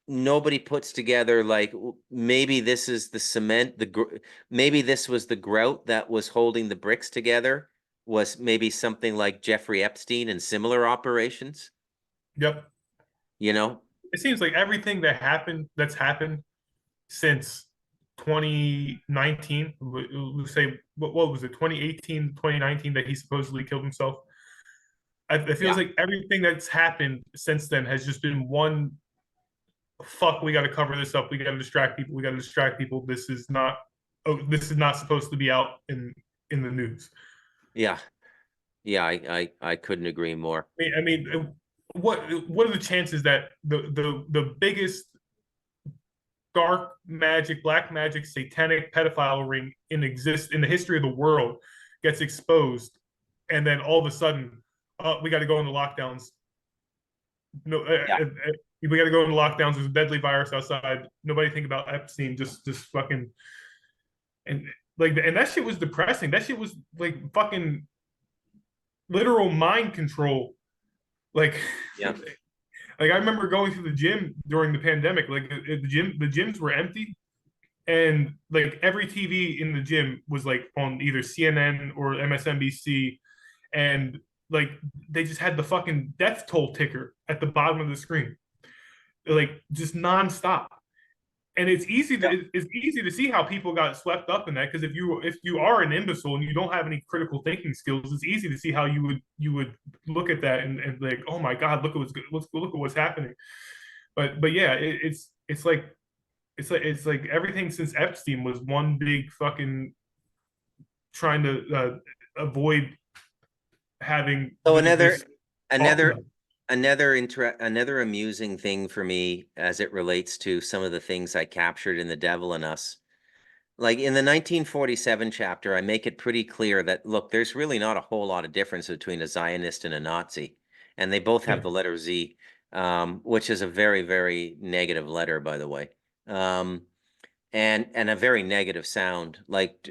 nobody puts together like maybe this is the cement, maybe this was the grout that was holding the bricks together, was maybe something like Jeffrey Epstein and similar operations, Yep. you know? It seems like everything that's happened since 2019, we say, what was it, 2018, 2019, that he supposedly killed himself. It feels Yeah. like everything that's happened since then has just been one, fuck, we got to cover this up. We got to distract people. We got to distract people. This is not, oh, this is not supposed to be out in the news. Yeah. Yeah, I couldn't agree more. What are the chances that the biggest dark magic, black magic, satanic pedophile ring in the history of the world gets exposed, and then all of a sudden, we got to go into lockdowns. No, Yeah. we got to go into lockdowns. There's a deadly virus outside. Nobody think about Epstein. Just fucking and and that shit was depressing. That shit was like fucking literal mind control. Like, Yeah. like I remember going to the gym during the pandemic. Like the gyms were empty, and like every TV in the gym was like on either CNN or MSNBC, and like they just had the fucking death toll ticker at the bottom of the screen, like just nonstop. And Yeah. it's easy to see how people got swept up in that, because if you are an imbecile and you don't have any critical thinking skills, it's easy to see how you would look at that and like, oh my god, look at what's happening. But yeah, it's like everything since Epstein was one big fucking trying to avoid having So this talked another about. another amusing thing for me as it relates to some of the things I captured in The Devil in Us. Like in the 1947 chapter, I make it pretty clear that look, there's really not a whole lot of difference between a Zionist and a Nazi, and they both have Yeah, the letter Z, which is a very, very negative letter, by the way. Um, and a very negative sound. Like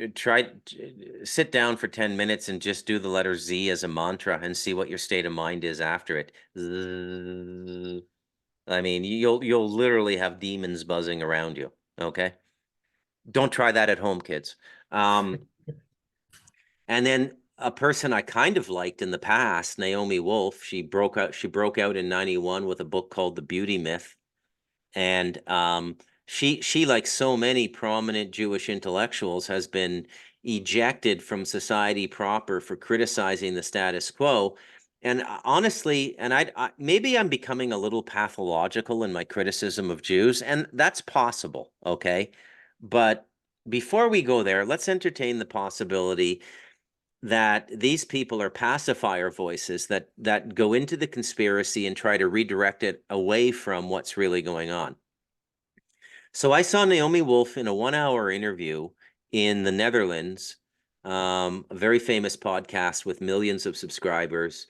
sit down for 10 minutes and just do the letter Z as a mantra and see what your state of mind is after it. Zzz. I mean, you'll literally have demons buzzing around you. Okay? Don't try that at home, kids. And then a person I kind of liked in the past, Naomi Wolf, she broke out in 91 with a book called The Beauty Myth. And she, like so many prominent Jewish intellectuals, has been ejected from society proper for criticizing the status quo. And honestly, and maybe I'm becoming a little pathological in my criticism of Jews, and that's possible, okay? But before we go there, let's entertain the possibility that these people are pacifier voices that go into the conspiracy and try to redirect it away from what's really going on. So I saw Naomi Wolf in a 1 hour interview in the Netherlands, a very famous podcast with millions of subscribers.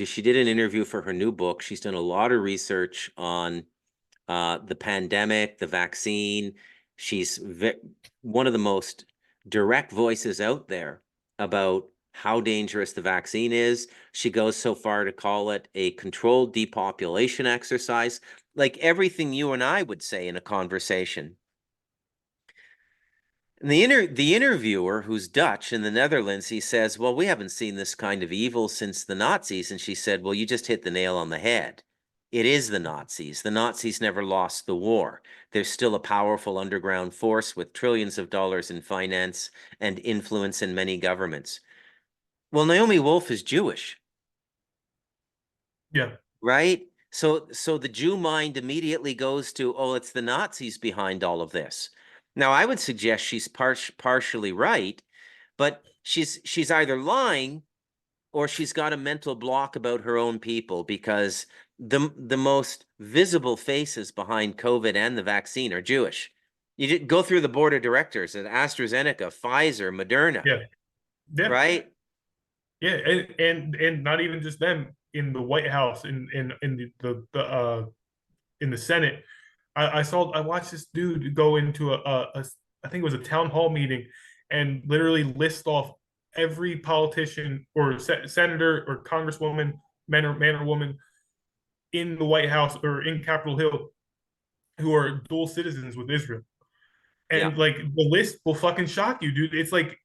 She did an interview for her new book. She's done a lot of research on the pandemic, the vaccine. She's one of the most direct voices out there about how dangerous the vaccine is. She goes so far to call it a controlled depopulation exercise, like everything you and I would say in a conversation. And the interviewer, who's Dutch in the Netherlands, he says, "Well, we haven't seen this kind of evil since the Nazis." And she said, "Well, you just hit the nail on the head. It is the Nazis. The Nazis never lost the war. There's still a powerful underground force with trillions of dollars in finance and influence in many governments." Well, Naomi Wolf is Jewish, yeah, right? So the Jew mind immediately goes to, oh, it's the Nazis behind all of this. Now, I would suggest she's partially right, but she's either lying or she's got a mental block about her own people, because the most visible faces behind COVID and the vaccine are Jewish. You go through the board of directors at AstraZeneca, Pfizer, Moderna, yeah, yeah, right? yeah, and not even just them. in the White House in in the Senate, I watched this dude go into a I think it was a town hall meeting and literally list off every politician or senator or congresswoman, man or woman in the White House or in Capitol Hill who are dual citizens with Israel. Yeah. And like the list will fucking shock you, dude. It's like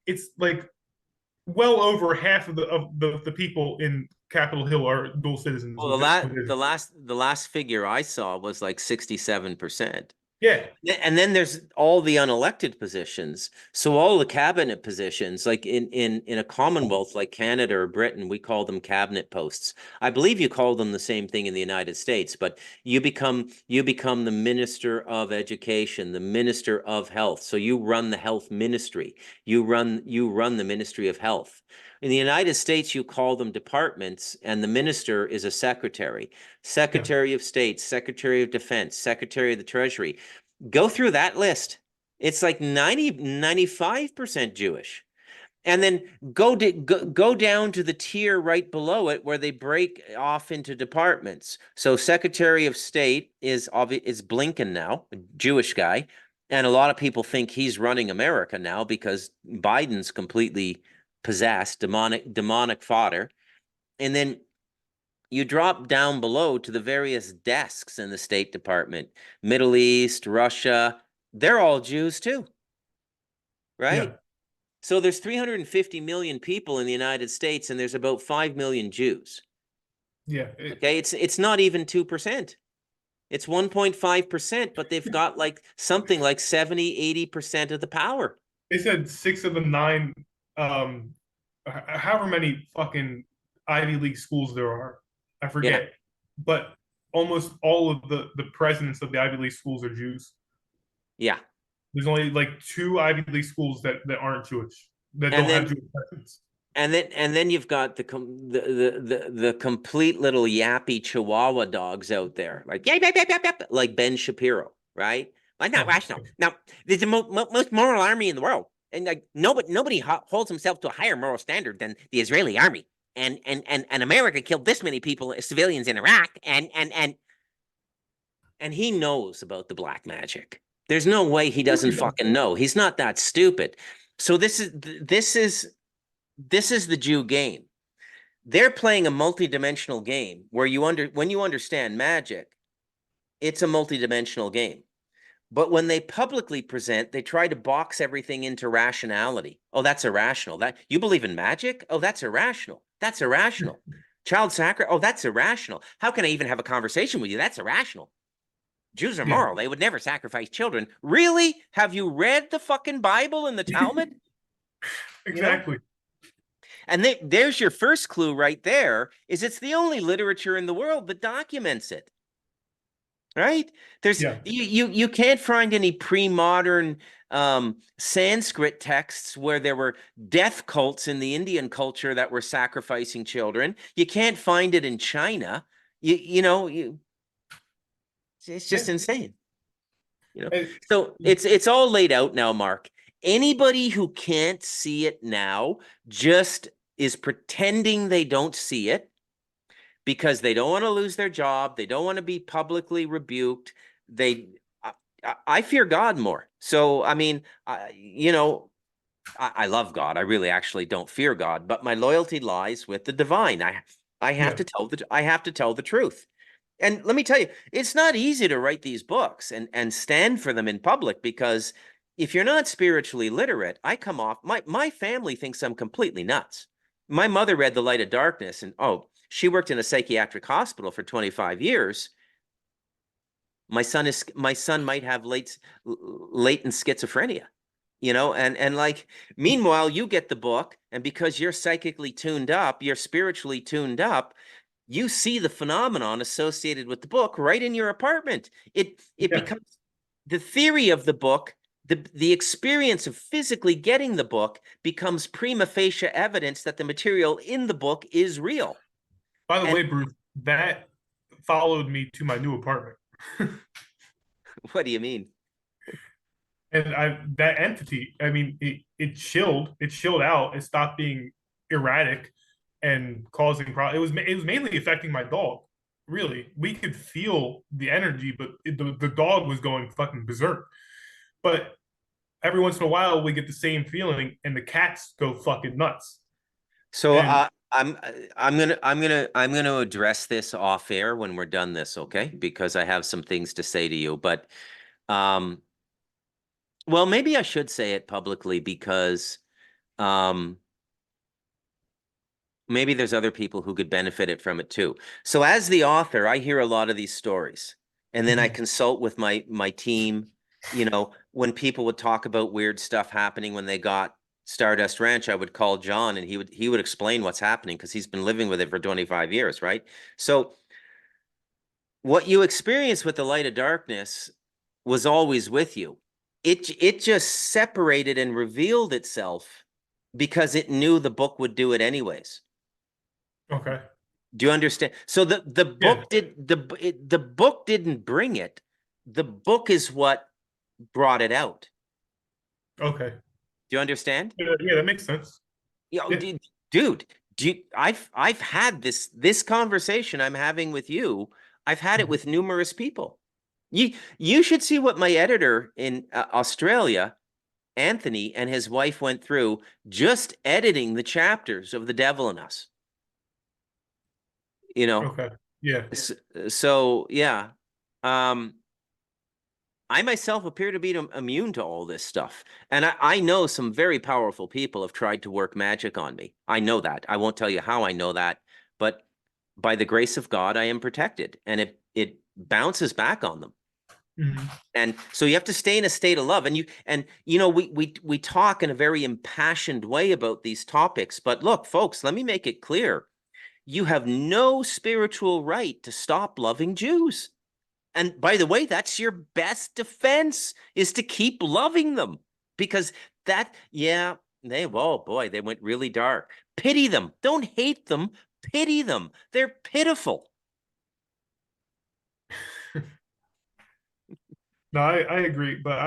well over half of the people in Capitol Hill are dual citizens Well, with Israel. the last figure I saw was like 67%. Yeah, And then there's all the unelected positions. So all the cabinet positions, like in a Commonwealth like Canada or Britain, we call them cabinet posts. I believe you call them the same thing in the United States, but you become the Minister of Education, the Minister of Health. So you run the health ministry. You run the Ministry of Health. In the United States, you call them departments, and the minister is a secretary, yeah, Secretary of State, Secretary of Defense, Secretary of the Treasury. Go through that list. It's like 95% Jewish. And then go down to the tier right below it where they break off into departments. So Secretary of State is Blinken now, a Jewish guy, and a lot of people think he's running America now because Biden's completely possessed, demonic fodder. And then you drop down below to the various desks in the State Department, Middle East, Russia, they're all Jews too, right? yeah, So there's 350 million people in the United States, and there's about 5 million Jews. yeah. Okay, it's not even 2%. It's 1.5%, but they've got like something like 70-80% of the power. They said six of the nine, um, however many fucking Ivy League schools there are, I Yeah, forget, but almost all of the presidents of the Ivy League schools are Jews. yeah. There's only like two Ivy League schools that aren't Jewish, that And don't have then Jewish presidents. and then you've got the complete little yappy Chihuahua dogs out there, like yap, yap, yap, yap, yap, like Ben Shapiro, right? Like not Oh, rational. Now, there's the most moral army in the world, and like nobody holds himself to a higher moral standard than the Israeli army. And America killed this many people, civilians in Iraq, and he knows about the black magic. There's no way he doesn't fucking know. He's not that stupid. So this is the Jew game. They're playing a multi-dimensional game where when you understand magic, it's a multi-dimensional game. But when they publicly present, they try to box everything into rationality. Oh, that's irrational. That you believe in magic? Oh, that's irrational. That's irrational. Child sacrifice? Oh, that's irrational. How can I even have a conversation with you? That's irrational. Jews are yeah, moral. They would never sacrifice children. Really? Have you read the fucking Bible and the Talmud? You know? exactly. And there's your first clue right there, is it's the only literature in the world that documents it. Right? There's Yeah, you can't find any pre-modern Sanskrit texts where there were death cults in the Indian culture that were sacrificing children. You can't find it in China. It's yeah. just insane. You know. And, So it's all laid out now, Mark. Anybody who can't see it now just is pretending they don't see it because they don't want to lose their job. They don't want to be publicly rebuked. I fear God more. So, I mean, I love God. I really actually don't fear God, but my loyalty lies with the divine. I have yeah, to I have to tell the truth. And let me tell you, it's not easy to write these books and stand for them in public because if you're not spiritually literate, I come off my family thinks I'm completely nuts. My mother read The Light of Darkness and she worked in a psychiatric hospital for 25 years. My son might have latent schizophrenia, and like meanwhile you get the book and because you're psychically tuned up, you're spiritually tuned up, you see the phenomenon associated with the book right in your apartment. It yeah. becomes the theory of the book, the experience of physically getting the book becomes prima facie evidence that the material in the book is real. By the And way, Bruce, that followed me to my new apartment. what do you mean? And that entity, I mean, it chilled out, it stopped being erratic, and causing problems. It was mainly affecting my dog. Really, we could feel the energy, but the dog was going fucking berserk. But every once in a while, we get the same feeling, and the cats go fucking nuts. So And I'm gonna address this off air when we're done this, okay? Because I have some things to say to you. But um, well, maybe I should say it publicly because um, maybe there's other people who could benefit it from it too. So as the author, I hear a lot of these stories, and then I Mhm. consult with my team. You know, when people would talk about weird stuff happening when they got Stardust Ranch, I would call John, and he would explain what's happening because he's been living with it for 25 years, right? So what you experience with the light of darkness was always with you. It just separated and revealed itself because it knew the book would do it anyways. Okay, Do you understand? So the yeah, book the book didn't bring it. The book is what brought it out. okay, Do you understand? yeah, yeah, that makes sense. You know, Yeah. dude, I've had this conversation I'm having with you. I've had it Mhm. with numerous people. You should see what my editor in Australia, Anthony, and his wife went through just editing the chapters of The Devil in Us. You know, Okay, yeah. so yeah. Um, I myself appear to be immune to all this stuff. And I know some very powerful people have tried to work magic on me. I know that. I won't tell you how I know that, but by the grace of God, I am protected and it bounces back on them. Mhm. And so you have to stay in a state of love. And we talk in a very impassioned way about these topics. But look, folks, let me make it clear. You have no spiritual right to stop loving Jews. And by the way, that's your best defense is to keep loving them because yeah, oh boy, they went really dark. Pity them. Don't hate them. Pity them. They're pitiful. No, I agree, but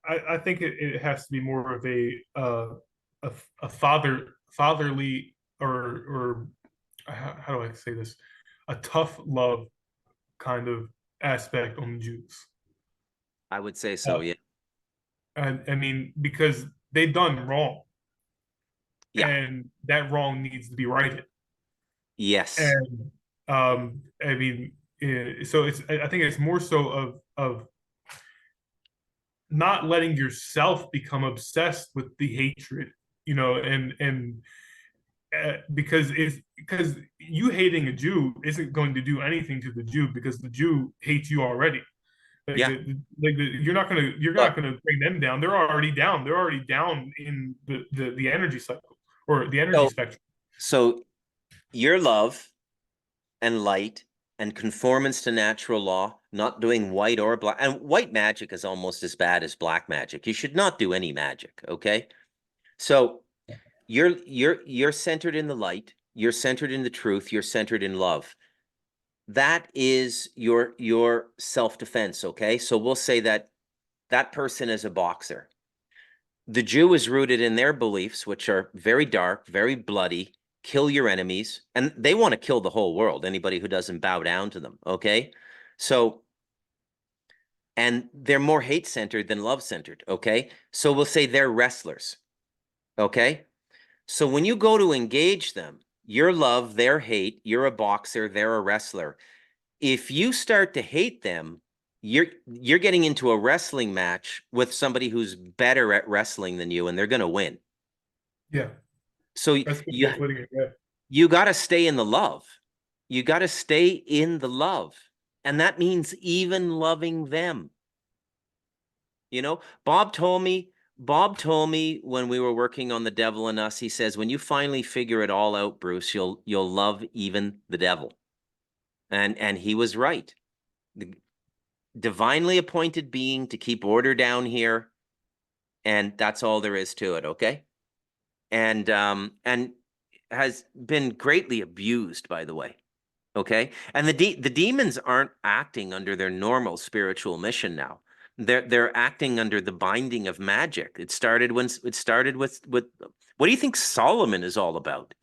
I think it has to be more of a, a fatherly or how do I say this, a tough love kind of aspect on the Jews. I would say so, Uh, yeah. and I mean because they've done wrong, Yeah. and that wrong needs to be righted. Yes. And I mean, so I think it's more so of not letting yourself become obsessed with the hatred, and because you hating a Jew isn't going to do anything to the Jew because the Jew hates you already. Yeah. You're not Look, gonna bring them down. They're already down. They're already down in the energy cycle or the energy so spectrum. so your love and light and conformance to natural law, not doing white or black. And white magic is almost as bad as black magic. You should not do any magic, okay? So you're centered in the light, you're centered in the truth, you're centered in love. That is your self-defense, okay? So we'll say that that person is a boxer. The Jew is rooted in their beliefs, which are very dark, very bloody, kill your enemies, and they want to kill the whole world, anybody who doesn't bow down to them, okay? So, and they're more hate-centered than love-centered, okay? So we'll say they're wrestlers, okay? So when you go to engage them, your love, their hate, you're a boxer, they're a wrestler. If you start to hate them, you're getting into a wrestling match with somebody who's better at wrestling than you, and they're going to win. Yeah, So that's a good you way of putting it. Yeah. you got to stay in the love. You got to stay in the love. And that means even loving them. You know, Bob told me when we were working on The Devil in Us, he says, when you finally figure it all out, Bruce, you'll love even the devil. And he was right. The divinely appointed being to keep order down here, and that's all there is to it, okay? And has been greatly abused, by the way. Okay. And the demons aren't acting under their normal spiritual mission now. They're acting under the binding of magic. It started with what do you think Solomon is all about?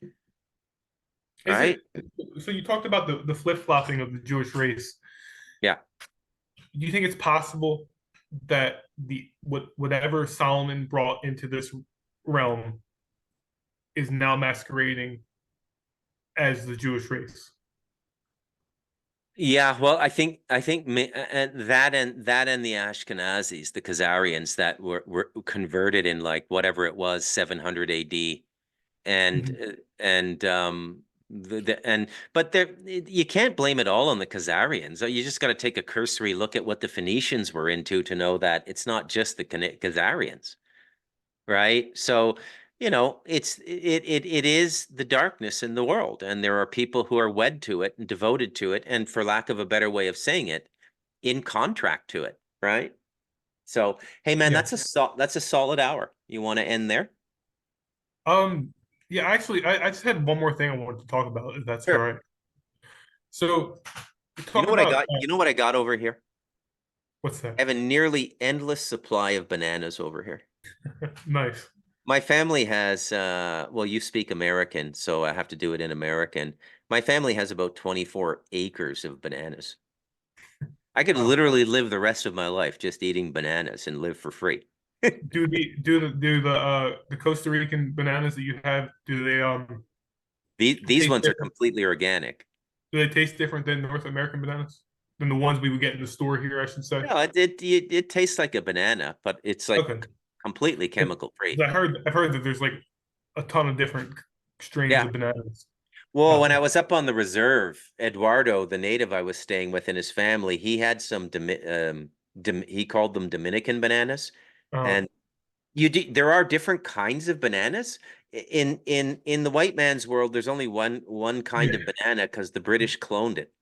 Is right? it so? You talked about the flip flopping of the Jewish race. Yeah. Do you think it's possible that whatever Solomon brought into this realm is now masquerading as the Jewish race? Yeah, well, and the Ashkenazis, the Khazarians that were converted in like whatever it was, 700 AD, and Mhm. but there you can't blame it all on the Khazarians. You just got to take a cursory look at what the Phoenicians were into to know that it's not just the Khazarians, right? So, it is the darkness in the world, and there are people who are wed to it and devoted to it, and for lack of a better way of saying it, in contract to it, right? So, hey man, Yeah. that's a solid hour. You want to end there? Um. Yeah. Actually, I just had one more thing I wanted to talk about, if that's all Sure. right. So, You talk know what I about got? You know what I got over here? what's I that? have a nearly endless supply of bananas over here. Nice. My family has, well, you speak American, so I have to do it in American. My family has about 24 acres of bananas. I could Wow. literally live the rest of my life just eating bananas and live for free. Do the Costa Rican bananas that you have, These taste ones are different? completely organic. Do they taste different than North American bananas? Than the ones we would get in the store here, I should say. No, it tastes like a banana, but it's like Okay. completely 'Cause chemical free. I've heard that there's like a ton of different strains Yeah. of bananas Well, out when I there. was up on the reserve, Eduardo, the native I was staying with and his family, he had some he called them Dominican bananas. Uh, And there are different kinds of bananas. In the white man's world, there's only one kind of yeah. banana because the British cloned it.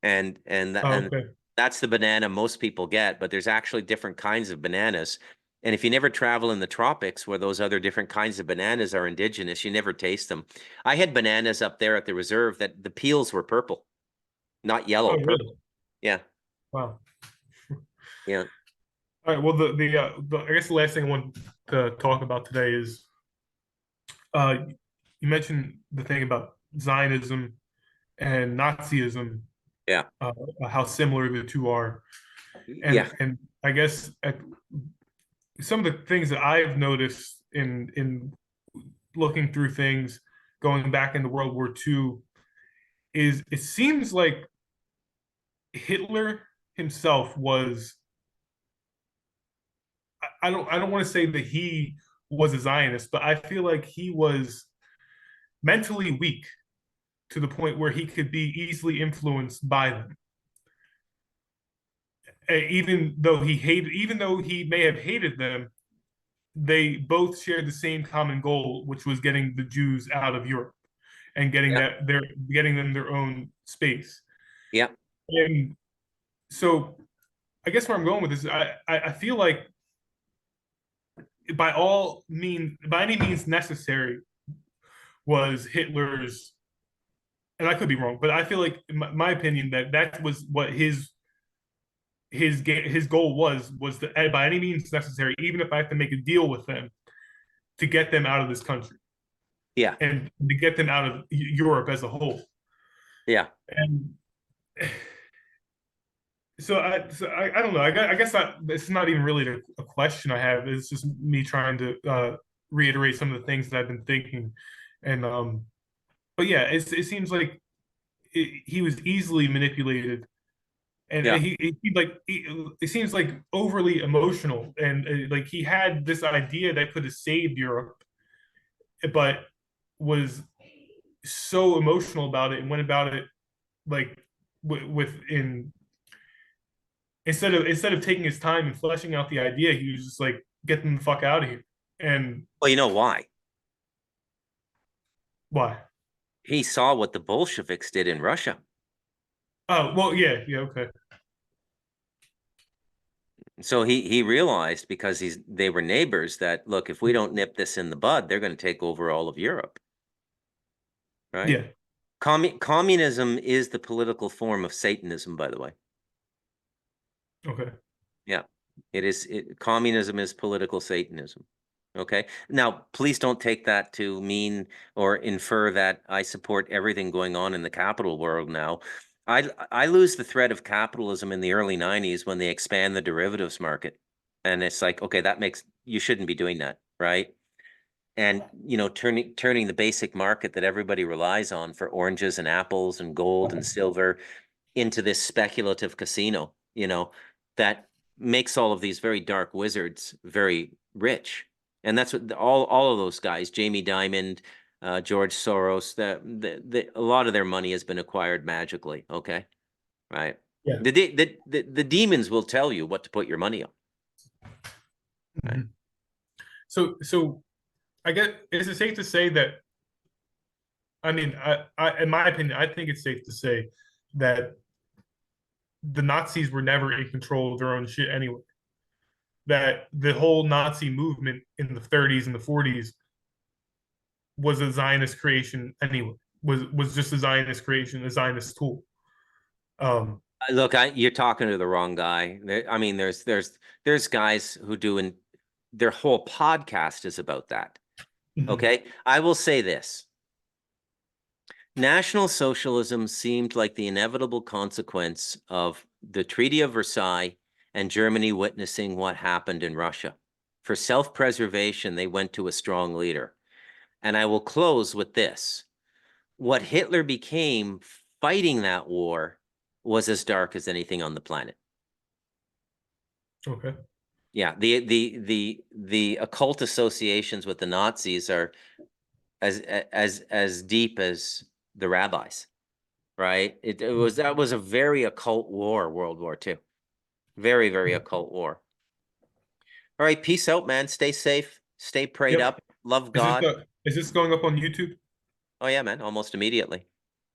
And Okay. that's the banana most people get, but there's actually different kinds of bananas. And if you never travel in the tropics where those other different kinds of bananas are indigenous, you never taste them. I had bananas up there at the reserve that the peels were purple, not Oh, yellow, purple. really? Yeah, Wow. yeah, All right. Well, I guess the last thing I want to talk about today is uh, you mentioned the thing about Zionism and Nazism, yeah, uh, how similar the two are, yeah, and I guess some of the things that I've noticed in looking through things going back into World War II is it seems like Hitler himself was I don't want to say that he was a Zionist, but I feel like he was mentally weak to the point where he could be easily influenced by them. Even though he may have hated them, they both shared the same common goal, which was getting the Jews out of Europe and yeah, getting them their own space. yeah, And so I guess where I'm going with this, I feel like by any means necessary was Hitler's, and I could be wrong, but I feel like in my opinion that was what his goal was to, by any means necessary, even if I have to make a deal with them to get them out of this country yeah, and to get them out of Europe as a whole. yeah, And I don't know. I guess it's not even really a question I have. It's just me trying to reiterate some of the things that I've been thinking. And but yeah, it seems like he was easily manipulated, and yeah. it seems like overly emotional, and like he had this idea that could have saved Europe, but was so emotional about it and went about it like with in instead of taking his time and fleshing out the idea, he was just like, "Get them the fuck out of here." And Well, you know why? why? He saw what the Bolsheviks did in Russia. Oh well, yeah, yeah, okay, So he realized because they were neighbors that look, if we don't nip this in the bud, they're going to take over all of Europe, right? yeah, Communism is the political form of Satanism, by the way. okay. Yeah, communism is political Satanism. Okay. Now, please don't take that to mean or infer that I support everything going on in the capital world now. I lose the thread of capitalism in the early 90s when they expand the derivatives market. And it's like, okay, you shouldn't be doing that, right? And turning the basic market that everybody relies on for oranges and apples and gold and silver into this speculative casino, that makes all of these very dark wizards very rich. And that's what all of those guys, Jamie Dimon, George Soros, a lot of their money has been acquired magically. Okay, right. Yeah. The demons will tell you what to put your money on. Right? So I guess, is it safe to say that, I mean, in my opinion, I think it's safe to say that the Nazis were never in control of their own shit anyway. That the whole Nazi movement in the 30s and the 40s was a Zionist creation anyway. Was just a Zionist creation, a Zionist tool. Look, you're talking to the wrong guy. I mean, there's guys who do, their whole podcast is about that. Okay, I will say this. National Socialism seemed like the inevitable consequence of the Treaty of Versailles and Germany witnessing what happened in Russia. For self-preservation, they went to a strong leader. And I will close with this. What Hitler became fighting that war was as dark as anything on the planet. Okay. Yeah, the occult associations with the Nazis are as deep as the rabbis, right? That was a very occult war, World War II. Very, very occult war. All right, peace out, man. Stay safe. Stay prayed up. Love God. Is this going up on YouTube? Oh yeah, man. Almost immediately.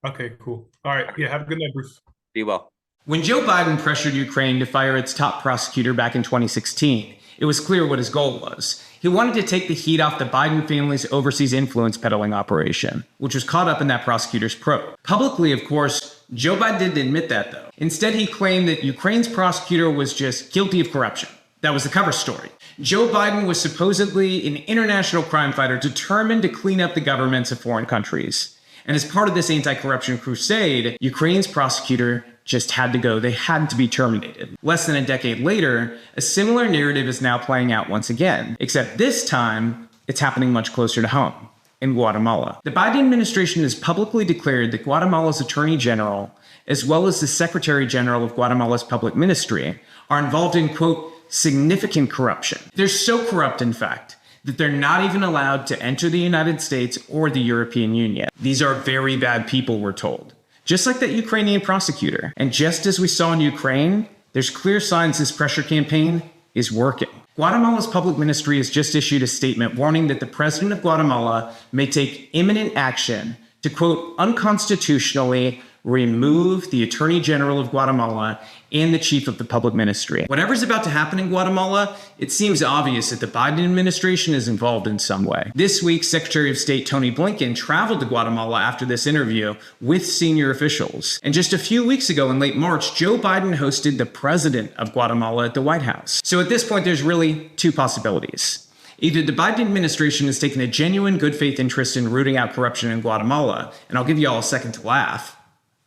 Okay, cool. All right. Yeah, have a good night, Bruce. Be well. When Joe Biden pressured Ukraine to fire its top prosecutor back in 2016, it was clear what his goal was. He wanted to take the heat off the Biden family's overseas influence peddling operation, which was caught up in that prosecutor's probe. Publicly, of course, Joe Biden didn't admit that, though. Instead, he claimed that Ukraine's prosecutor was just guilty of corruption. That was the cover story. Joe Biden was supposedly an international crime fighter determined to clean up the governments of foreign countries. And as part of this anti-corruption crusade, Ukraine's prosecutor just had to go. They had to be terminated. Less than a decade later, a similar narrative is now playing out once again, except this time, it's happening much closer to home, in Guatemala. The Biden administration has publicly declared that Guatemala's Attorney General, as well as the Secretary General of Guatemala's Public Ministry, are involved in, quote, significant corruption. They're so corrupt, in fact, that they're not even allowed to enter the United States or the European Union. These are very bad people, we're told. Just like that Ukrainian prosecutor. And just as we saw in Ukraine, there's clear signs this pressure campaign is working. Guatemala's public ministry has just issued a statement warning that the president of Guatemala may take imminent action to, quote, unconstitutionally remove the Attorney General of Guatemala and the chief of the public ministry. Whatever's about to happen in Guatemala, it seems obvious that the Biden administration is involved in some way. This week, Secretary of State Tony Blinken traveled to Guatemala after this interview with senior officials. And just a few weeks ago in late March, Joe Biden hosted the president of Guatemala at the White House. So at this point, there's really two possibilities. Either the Biden administration has taken a genuine good faith interest in rooting out corruption in Guatemala, and I'll give you all a second to laugh,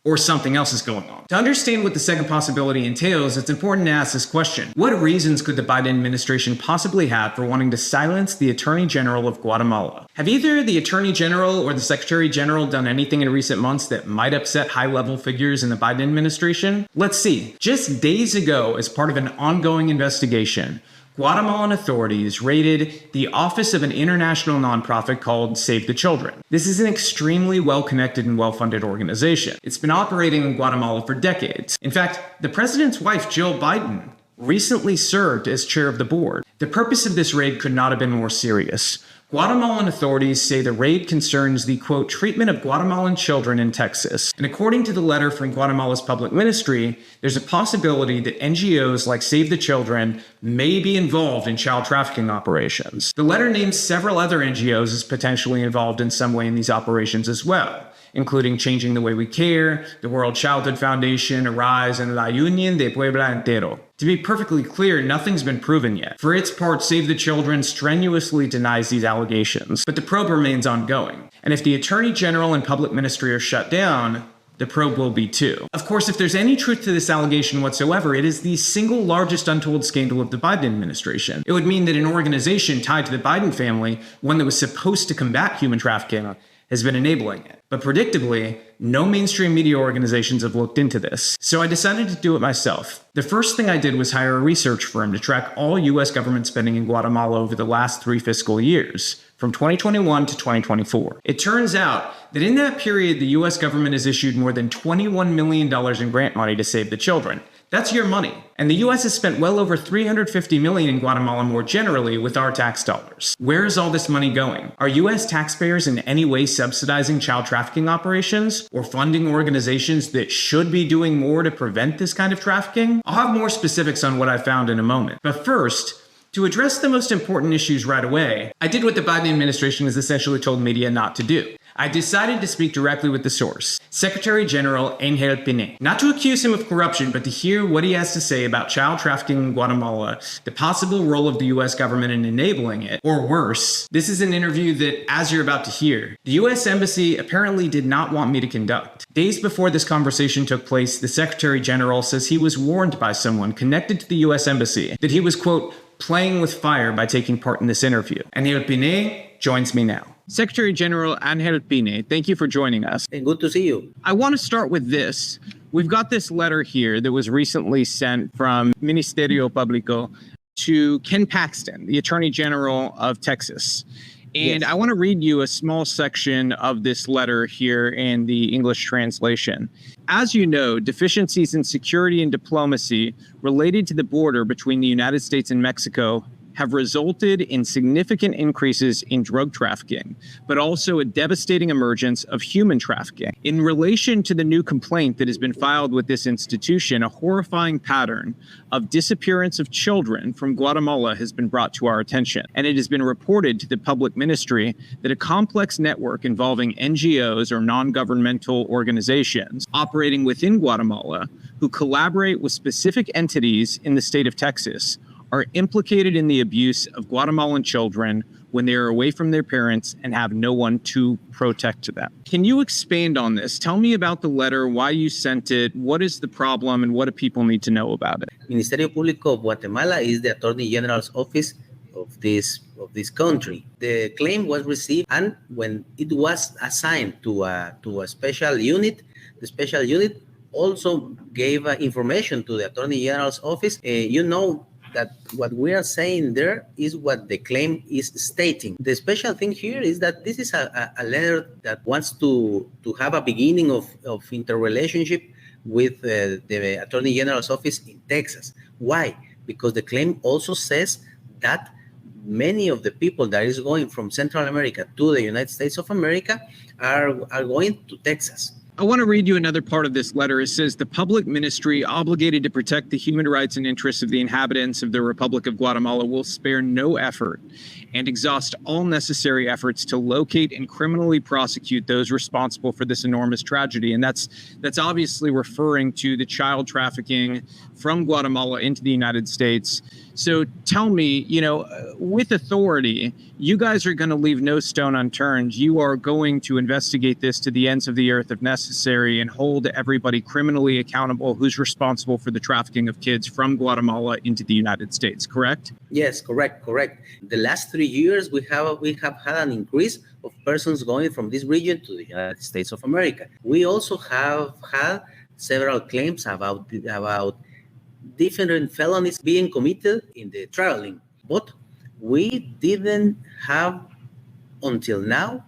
or something else is going on. To understand what the second possibility entails, it's important to ask this question. What reasons could the Biden administration possibly have for wanting to silence the Attorney General of Guatemala? Have either the Attorney General or the Secretary General done anything in recent months that might upset high-level figures in the Biden administration? Let's see. Just days ago, as part of an ongoing investigation, Guatemalan authorities raided the office of an international nonprofit called Save the Children. This is an extremely well-connected and well-funded organization. It's been operating in Guatemala for decades. In fact, the president's wife, Jill Biden, recently served as chair of the board. The purpose of this raid could not have been more serious. Guatemalan authorities say the raid concerns the, quote, treatment of Guatemalan children in Texas. And according to the letter from Guatemala's public ministry, there's a possibility that NGOs like Save the Children may be involved in child trafficking operations. The letter names several other NGOs as potentially involved in some way in these operations as well, including Changing the Way We Care, the World Childhood Foundation, Arise, and La Unión de Puebla Entero. To be perfectly clear, nothing's been proven yet. For its part, Save the Children strenuously denies these allegations, but the probe remains ongoing. And if the Attorney General and Public Ministry are shut down, the probe will be too. Of course, if there's any truth to this allegation whatsoever, it is the single largest untold scandal of the Biden administration. It would mean that an organization tied to the Biden family, one that was supposed to combat human trafficking, has been enabling it. But predictably, no mainstream media organizations have looked into this. So I decided to do it myself. The first thing I did was hire a research firm to track all US government spending in Guatemala over the last 3 fiscal years, from 2021 to 2024. It turns out that in that period, the US government has issued more than $21 million in grant money to Save the Children. That's your money. And the US has spent well over $350 million in Guatemala more generally with our tax dollars. Where is all this money going? Are US taxpayers in any way subsidizing child trafficking operations or funding organizations that should be doing more to prevent this kind of trafficking? I'll have more specifics on what I found in a moment. But first, to address the most important issues right away, I did what the Biden administration has essentially told media not to do. I decided to speak directly with the source, Secretary General Angel Pinet, not to accuse him of corruption, but to hear what he has to say about child trafficking in Guatemala, the possible role of the US government in enabling it, or worse. This is an interview that, as you're about to hear, the US Embassy apparently did not want me to conduct. Days before this conversation took place, the Secretary General says he was warned by someone connected to the US Embassy that he was, quote, playing with fire by taking part in this interview. Angel Pinet joins me now. Secretary General Angel Pinet, thank you for joining us. Good to see you. I want to start with this. We've got this letter here that was recently sent from Ministerio Público to Ken Paxton, the Attorney General of Texas. And yes. I want to read you a small section of this letter here in the English translation. As you know, deficiencies in security and diplomacy related to the border between the United States and Mexico have resulted in significant increases in drug trafficking, but also a devastating emergence of human trafficking. In relation to the new complaint that has been filed with this institution, a horrifying pattern of disappearance of children from Guatemala has been brought to our attention, and it has been reported to the public ministry that a complex network involving NGOs or non-governmental organizations operating within Guatemala who collaborate with specific entities in the state of Texas are implicated in the abuse of Guatemalan children when they are away from their parents and have no one to protect them. Can you expand on this? Tell me about the letter, why you sent it, what is the problem, and what do people need to know about it? Ministerio Público of Guatemala is the Attorney General's office of this country. The claim was received, and when it was assigned to a special unit, the special unit also gave information to the Attorney General's office. That what we are saying there is what the claim is stating. The special thing here is that this is a letter that wants to have a beginning of interrelationship with the Attorney General's office in Texas. Why? Because the claim also says that many of the people that is going from Central America to the United States of America are going to Texas. I want to read you another part of this letter. It says, the public ministry obligated to protect the human rights and interests of the inhabitants of the Republic of Guatemala will spare no effort and exhaust all necessary efforts to locate and criminally prosecute those responsible for this enormous tragedy. And that's obviously referring to the child trafficking from Guatemala into the United States. So tell me, with authority, you guys are going to leave no stone unturned. You are going to investigate this to the ends of the earth if necessary and hold everybody criminally accountable who's responsible for the trafficking of kids from Guatemala into the United States, correct? Yes, correct. The last 3 years, we have had an increase of persons going from this region to the United States of America. We also have had several claims about different felonies being committed in the traveling, but we didn't have until now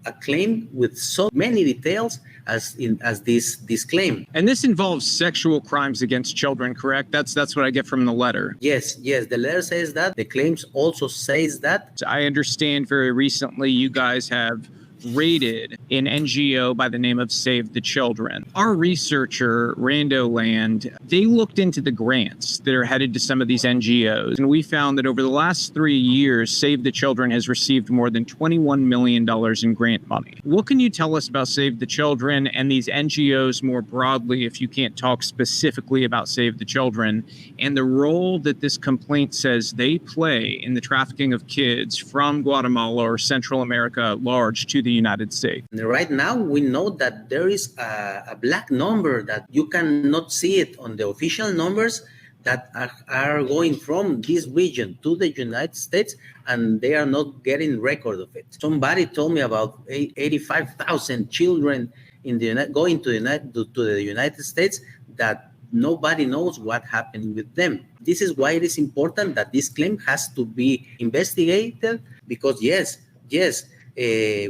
a claim with so many details as this claim. And this involves sexual crimes against children, correct? That's what I get from the letter. Yes. The letter says that. The claims also says that. I understand very recently you guys have raided an NGO by the name of Save the Children. Our researcher, Rando Land, they looked into the grants that are headed to some of these NGOs, and we found that over the last 3 years, Save the Children has received more than $21 million in grant money. What can you tell us about Save the Children and these NGOs more broadly, if you can't talk specifically about Save the Children, and the role that this complaint says they play in the trafficking of kids from Guatemala or Central America at large to the United States? Right now, we know that there is a black number that you cannot see it on the official numbers that are going from this region to the United States, and they are not getting record of it. Somebody told me about 85,000 children going to the United States that nobody knows what happened with them. This is why it is important that this claim has to be investigated, because yes,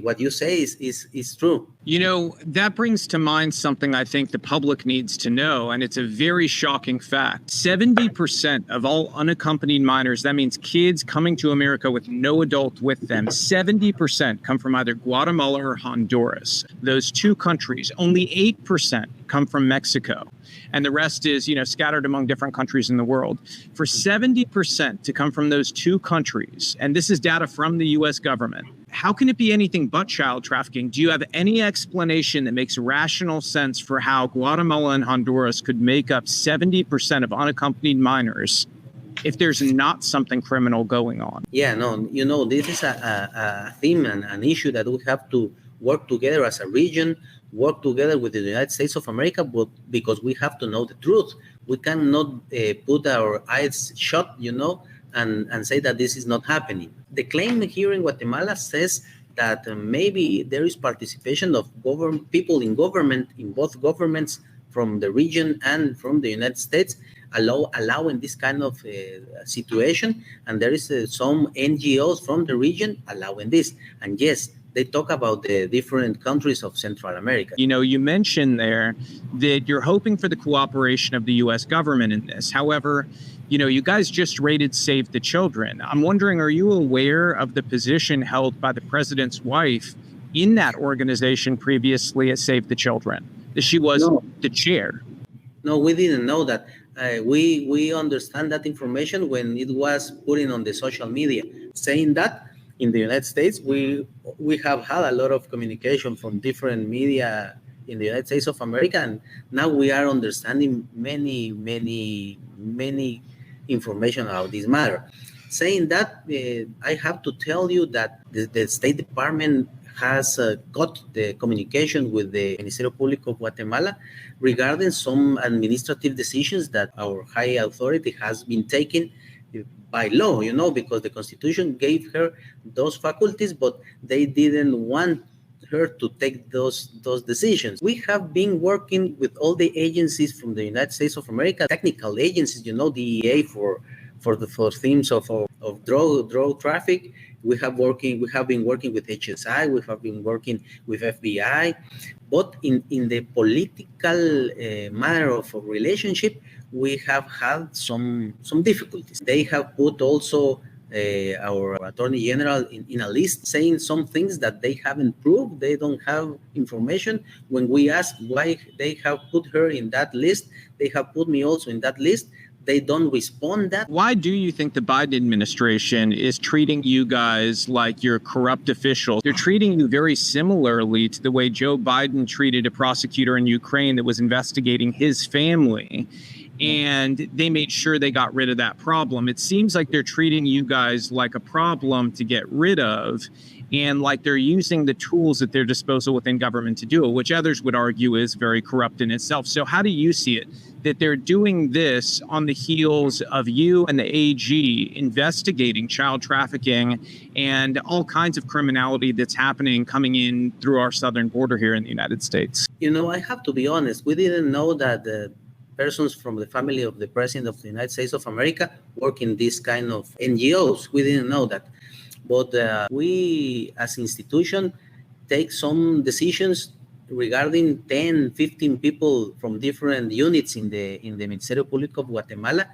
what you say is true. You know, that brings to mind something I think the public needs to know, and it's a very shocking fact. 70% of all unaccompanied minors, that means kids coming to America with no adult with them, 70% come from either Guatemala or Honduras. Those two countries, only 8% come from Mexico. And the rest is, scattered among different countries in the world. For 70% to come from those two countries, and this is data from the U.S. government, how can it be anything but child trafficking? Do you have any explanation that makes rational sense for how Guatemala and Honduras could make up 70% of unaccompanied minors if there's not something criminal going on? Yeah, no, this is a theme and an issue that we have to work together as a region, work together with the United States of America, but because we have to know the truth. We cannot put our eyes shut, and say that this is not happening. The claim here in Guatemala says that maybe there is participation of people in government, in both governments from the region and from the United States, allowing this kind of situation. And there is some NGOs from the region allowing this. And yes, they talk about the different countries of Central America. You mentioned there that you're hoping for the cooperation of the U.S. government in this. However, you guys just raided Save the Children. I'm wondering, are you aware of the position held by the president's wife in that organization previously at Save the Children? That she was the chair. No, we didn't know that. We understand that information when it was put in on the social media, saying that in the United States, we have had a lot of communication from different media in the United States of America, and now we are understanding many information about this matter. Saying that, I have to tell you that the State Department has got the communication with the Ministerio Público of Guatemala regarding some administrative decisions that our high authority has been taking by law, because the Constitution gave her those faculties, but they didn't want her to take those decisions. We have been working with all the agencies from the United States of America, technical agencies, DEA for themes of drug traffic. We have been working with HSI. We have been working with FBI, but in the political matter of a relationship, we have had some difficulties. They have put also our Attorney General in a list saying some things that they haven't proved. They don't have information. When we ask why they have put her in that list, they have put me also in that list. They don't respond that. Why do you think the Biden administration is treating you guys like you're corrupt officials? They're treating you very similarly to the way Joe Biden treated a prosecutor in Ukraine that was investigating his family. And they made sure they got rid of that problem. It seems like they're treating you guys like a problem to get rid of, and like they're using the tools at their disposal within government to do it, which others would argue is very corrupt in itself. So how do you see it, that they're doing this on the heels of you and the AG investigating child trafficking and all kinds of criminality that's happening coming in through our southern border here in the United States? I have to be honest. We didn't know that the persons from the family of the President of the United States of America work in this kind of NGOs. We didn't know that. But we, as institution, take some decisions regarding 10, 15 people from different units in the Ministerio Público of Guatemala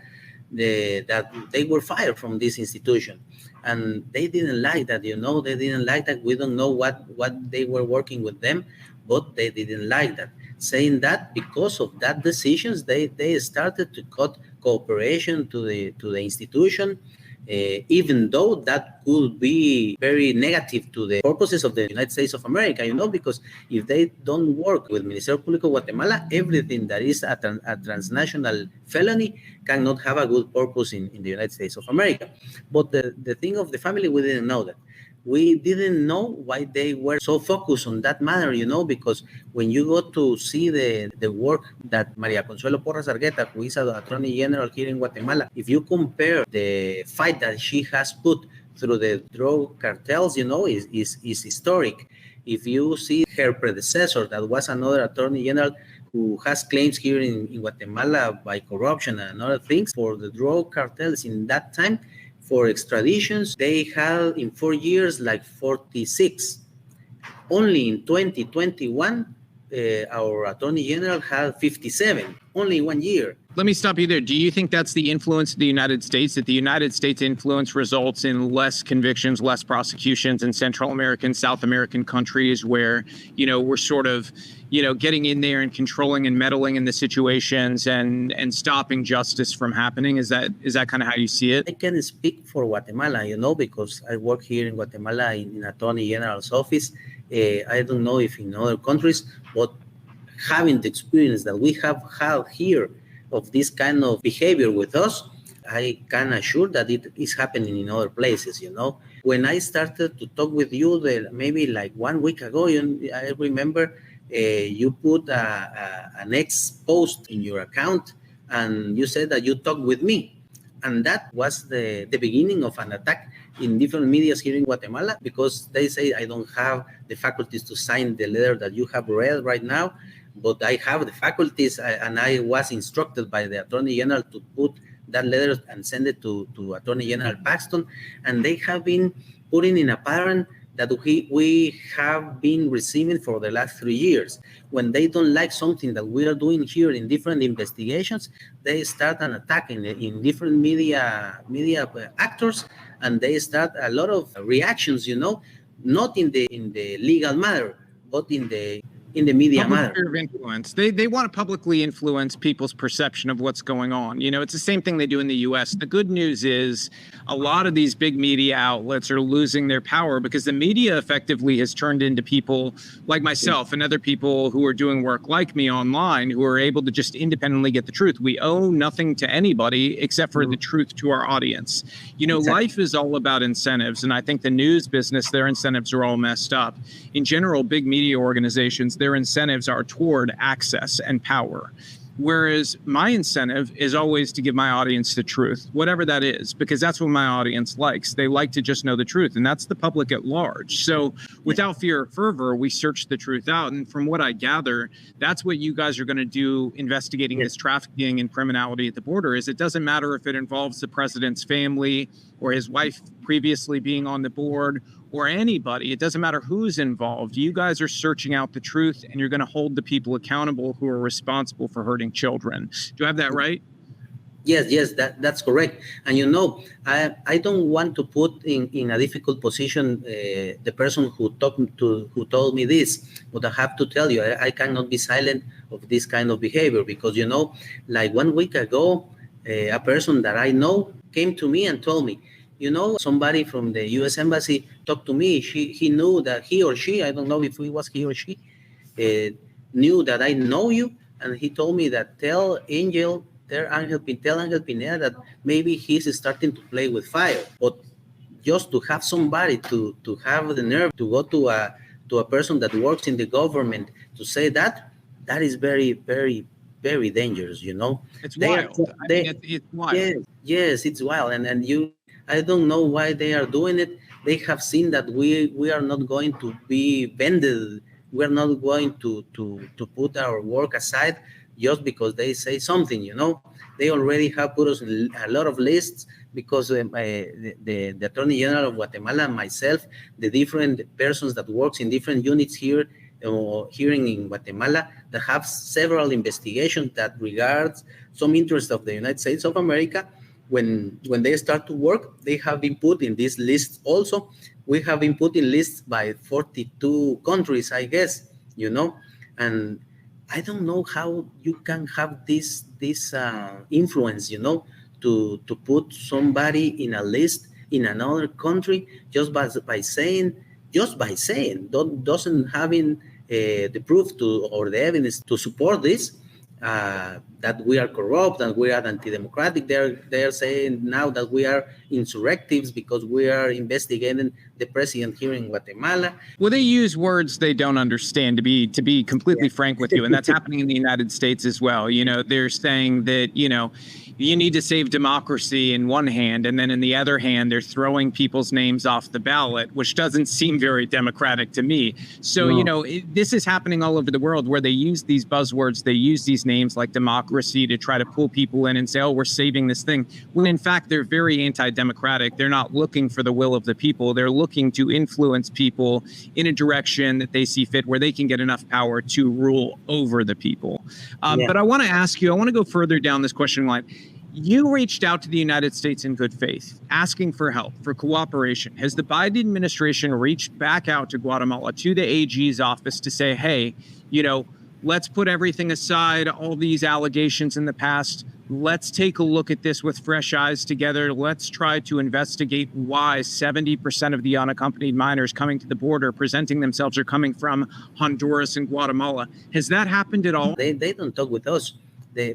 that they were fired from this institution. And they didn't like that, they didn't like that. We don't know what they were working with them, but they didn't like that. Saying that because of that decisions, they started to cut cooperation to the institution, even though that could be very negative to the purposes of the United States of America, because if they don't work with Ministerio Público Guatemala, everything that is a transnational felony cannot have a good purpose in the United States of America. But the thing of the family, we didn't know that. We didn't know why they were so focused on that matter, because when you go to see the work that Maria Consuelo Porras Argueta, who is an attorney general here in Guatemala, if you compare the fight that she has put through the drug cartels, is historic. If you see her predecessor, that was another attorney general who has claims here in Guatemala by corruption and other things for the drug cartels in that time, for extraditions, they had in 4 years like 46. Only in 2021, our Attorney General had 57, only 1 year. Let me stop you there. Do you think that's the influence of the United States, that the United States influence results in less convictions, less prosecutions in Central American, South American countries where, we're sort of, getting in there and controlling and meddling in the situations and stopping justice from happening? Is that kind of how you see it? I can speak for Guatemala, because I work here in Guatemala in Attorney General's office. I don't know if in other countries, but having the experience that we have had here of this kind of behavior with us, I can assure that it is happening in other places, When I started to talk with you, maybe like 1 week ago, I remember you put an X post in your account, and you said that you talked with me. And that was the beginning of an attack in different medias here in Guatemala, because they say I don't have the faculties to sign the letter that you have read right now, but I have the faculties, and I was instructed by the Attorney General to put that letter and send it to Attorney General Paxton, and they have been putting in a pattern that we have been receiving for the last 3 years. When they don't like something that we are doing here in different investigations, they start an attack in different media actors, and they start a lot of reactions, not in the legal matter, but in the media Public matter. sphere of influence. They want to publicly influence people's perception of what's going on. It's the same thing they do in the U.S. The good news is a lot of these big media outlets are losing their power because the media effectively has turned into people like myself and other people who are doing work like me online, who are able to just independently get the truth. We owe nothing to anybody except for the truth to our audience. Exactly. Life is all about incentives, and I think the news business, their incentives are all messed up. In general, big media organizations, their incentives are toward access and power. Whereas my incentive is always to give my audience the truth, whatever that is, because that's what my audience likes. They like to just know the truth, and that's the public at large. So without fear or fervor, we search the truth out. And from what I gather, that's what you guys are going to do investigating this trafficking and criminality at the border. Is it doesn't matter if it involves the president's family or his wife previously being on the board or anybody. It doesn't matter who's involved. You guys are searching out the truth, and you're going to hold the people accountable who are responsible for hurting children. Do I have that right? Yes, that's correct. And I don't want to put in a difficult position the person who told me this, but I have to tell you, I cannot be silent of this kind of behavior, because like 1 week ago, a person that I know came to me and told me, somebody from the U.S. Embassy talked to me. He knew that he or she, I don't know if it was he or she, knew that I know you, and he told me that tell Angel Pineda that maybe he's starting to play with fire. But just to have somebody to have the nerve to go to a person that works in the government to say that is very, very, very dangerous. It's wild. It's wild. Yes, it's wild, and I don't know why they are doing it. They have seen that we are not going to be bended. We're not going to put our work aside just because they say something, They already have put us in a lot of lists because the Attorney General of Guatemala and myself, the different persons that works in different units here in Guatemala, that have several investigations that regards some interest of the United States of America, when they start to work, they have been put in this list also. We have been put in lists by 42 countries, I guess, and I don't know how you can have this influence, to put somebody in a list in another country just by saying, doesn't having the proof or the evidence to support this, that we are corrupt and we are anti-democratic. They're saying now that we are insurrectives because we are investigating the president here in Guatemala. Well, they use words they don't understand, to be completely frank with you, and that's happening in the United States as well. They're saying that you need to save democracy in one hand, and then in the other hand, they're throwing people's names off the ballot, which doesn't seem very democratic to me. So, No. This is happening all over the world where they use these buzzwords, they use these names like democracy to try to pull people in and say, oh, we're saving this thing, when in fact, they're very anti-democratic. They're not looking for the will of the people. They're looking to influence people in a direction that they see fit, where they can get enough power to rule over the people. But I want to go further down this question line. You reached out to the United States in good faith, asking for help, for cooperation. Has the Biden administration reached back out to Guatemala, to the AG's office, to say, hey, let's put everything aside, all these allegations in the past. Let's take a look at this with fresh eyes together. Let's try to investigate why 70% of the unaccompanied minors coming to the border presenting themselves are coming from Honduras and Guatemala. Has that happened at all? They don't talk with us.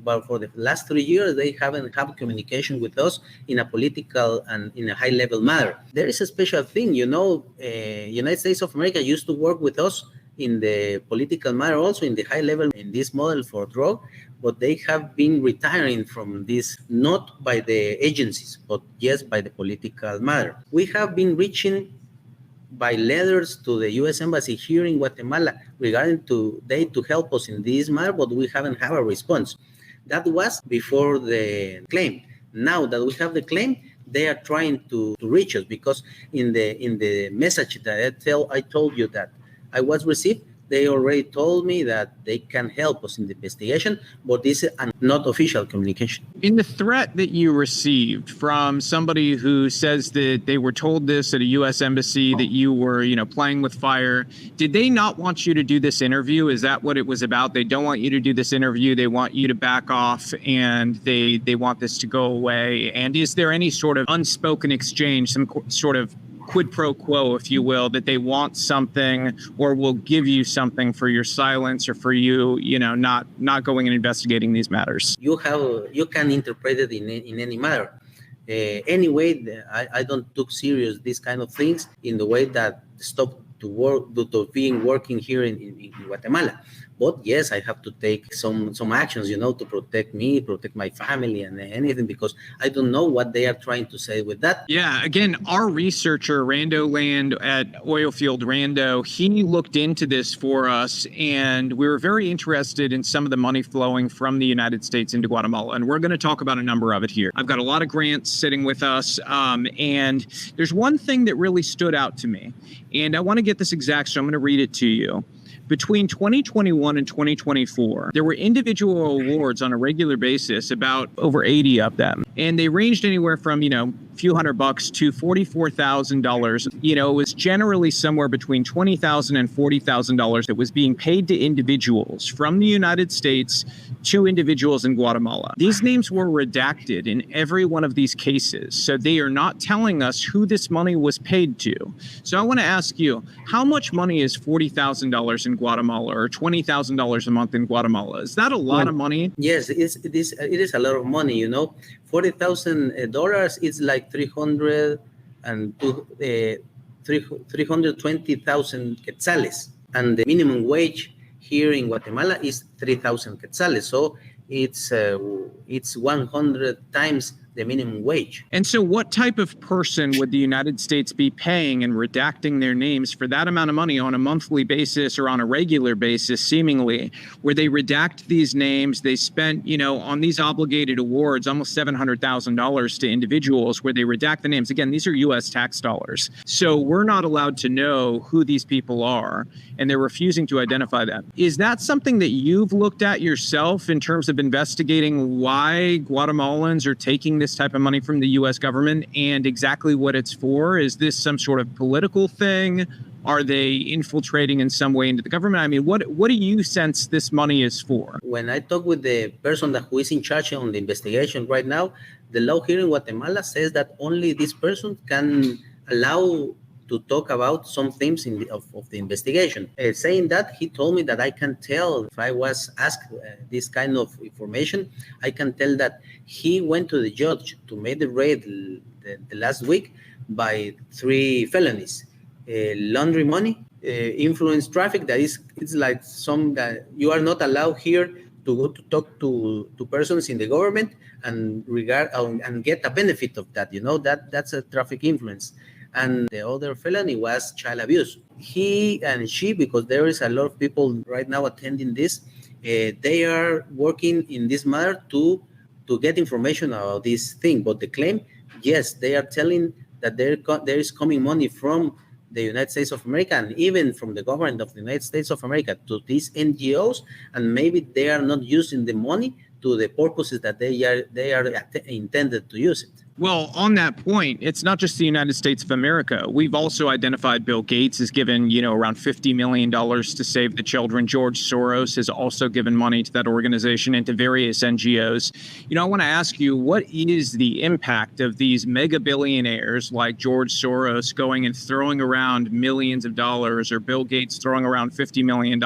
But for the last 3 years, they haven't had communication with us in a political and in a high-level manner. There is a special thing, United States of America used to work with us in the political matter, also in the high level, in this model for drug, but they have been retiring from this, not by the agencies, but yes, by the political matter. We have been reaching by letters to the U.S. Embassy here in Guatemala regarding to help us in this matter, but we haven't had a response. That was before the claim. Now that we have the claim, they are trying to reach us, because in the message that I told you that I was received, they already told me that they can help us in the investigation, but this is not official communication. In the threat that you received from somebody who says that they were told this at a U.S. embassy, that you were, playing with fire, did they not want you to do this interview? Is that what it was about? They don't want you to do this interview. They want you to back off, and they want this to go away. And is there any sort of unspoken exchange, some sort of quid pro quo, if you will, that they want something or will give you something for your silence, or for you, not going and investigating these matters? You can interpret it in any matter. Anyway, I don't took serious these kind of things in the way that stop to work to being working here in Guatemala. But yes, I have to take some actions, to protect me, protect my family, and anything, because I don't know what they are trying to say with that. Yeah, again, our researcher, Rando Land at Oilfield Rando, he looked into this for us, and we were very interested in some of the money flowing from the United States into Guatemala, and we're going to talk about a number of it here. I've got a lot of grants sitting with us, and there's one thing that really stood out to me, and I want to get this exact, so I'm going to read it to you. Between 2021 and 2024, there were individual awards on a regular basis, about over 80 of them. And they ranged anywhere from, a few $100 to $44,000. It was generally somewhere between $20,000 and $40,000 that was being paid to individuals from the United States to individuals in Guatemala. These names were redacted in every one of these cases, so they are not telling us who this money was paid to. So I want to ask you, how much money is $40,000 in Guatemala, or $20,000 a month in Guatemala? Is that a lot of money? Yes, it is a lot of money. $40,000 is like 320,000 quetzales, and the minimum wage here in Guatemala is 3,000 quetzales. So it's 100 times the minimum wage. And so what type of person would the United States be paying and redacting their names for that amount of money on a monthly basis or on a regular basis, seemingly, where they redact these names? They spent, on these obligated awards, almost $700,000 to individuals, where they redact the names. Again, these are U.S. tax dollars. So we're not allowed to know who these people are, and they're refusing to identify them. Is that something that you've looked at yourself in terms of investigating why Guatemalans are taking this type of money from the U.S. government and exactly what it's for? Is this some sort of political thing? Are they infiltrating in some way into the government? I mean, what do you sense this money is for? When I talk with the person who is in charge on the investigation right now, the law here in Guatemala says that only this person can allow to talk about some things of the investigation. Saying that, he told me that I can tell, if I was asked this kind of information, I can tell that he went to the judge to make the raid the last week by 3 felonies. Laundry money, influence traffic, that is, it's like some that you are not allowed here to go to talk to persons in the government and get a benefit of that. That's a traffic influence. And the other felony was child abuse. He and she, because there is a lot of people right now attending this, they are working in this matter to get information about this thing. But the claim, yes, they are telling that there is coming money from the United States of America and even from the government of the United States of America to these NGOs, and maybe they are not using the money to the purposes that they are intended to use it. Well, on that point, it's not just the United States of America. We've also identified Bill Gates has given, around $50 million to save the children. George Soros has also given money to that organization and to various NGOs. I want to ask you, what is the impact of these mega billionaires like George Soros going and throwing around millions of dollars, or Bill Gates throwing around $50 million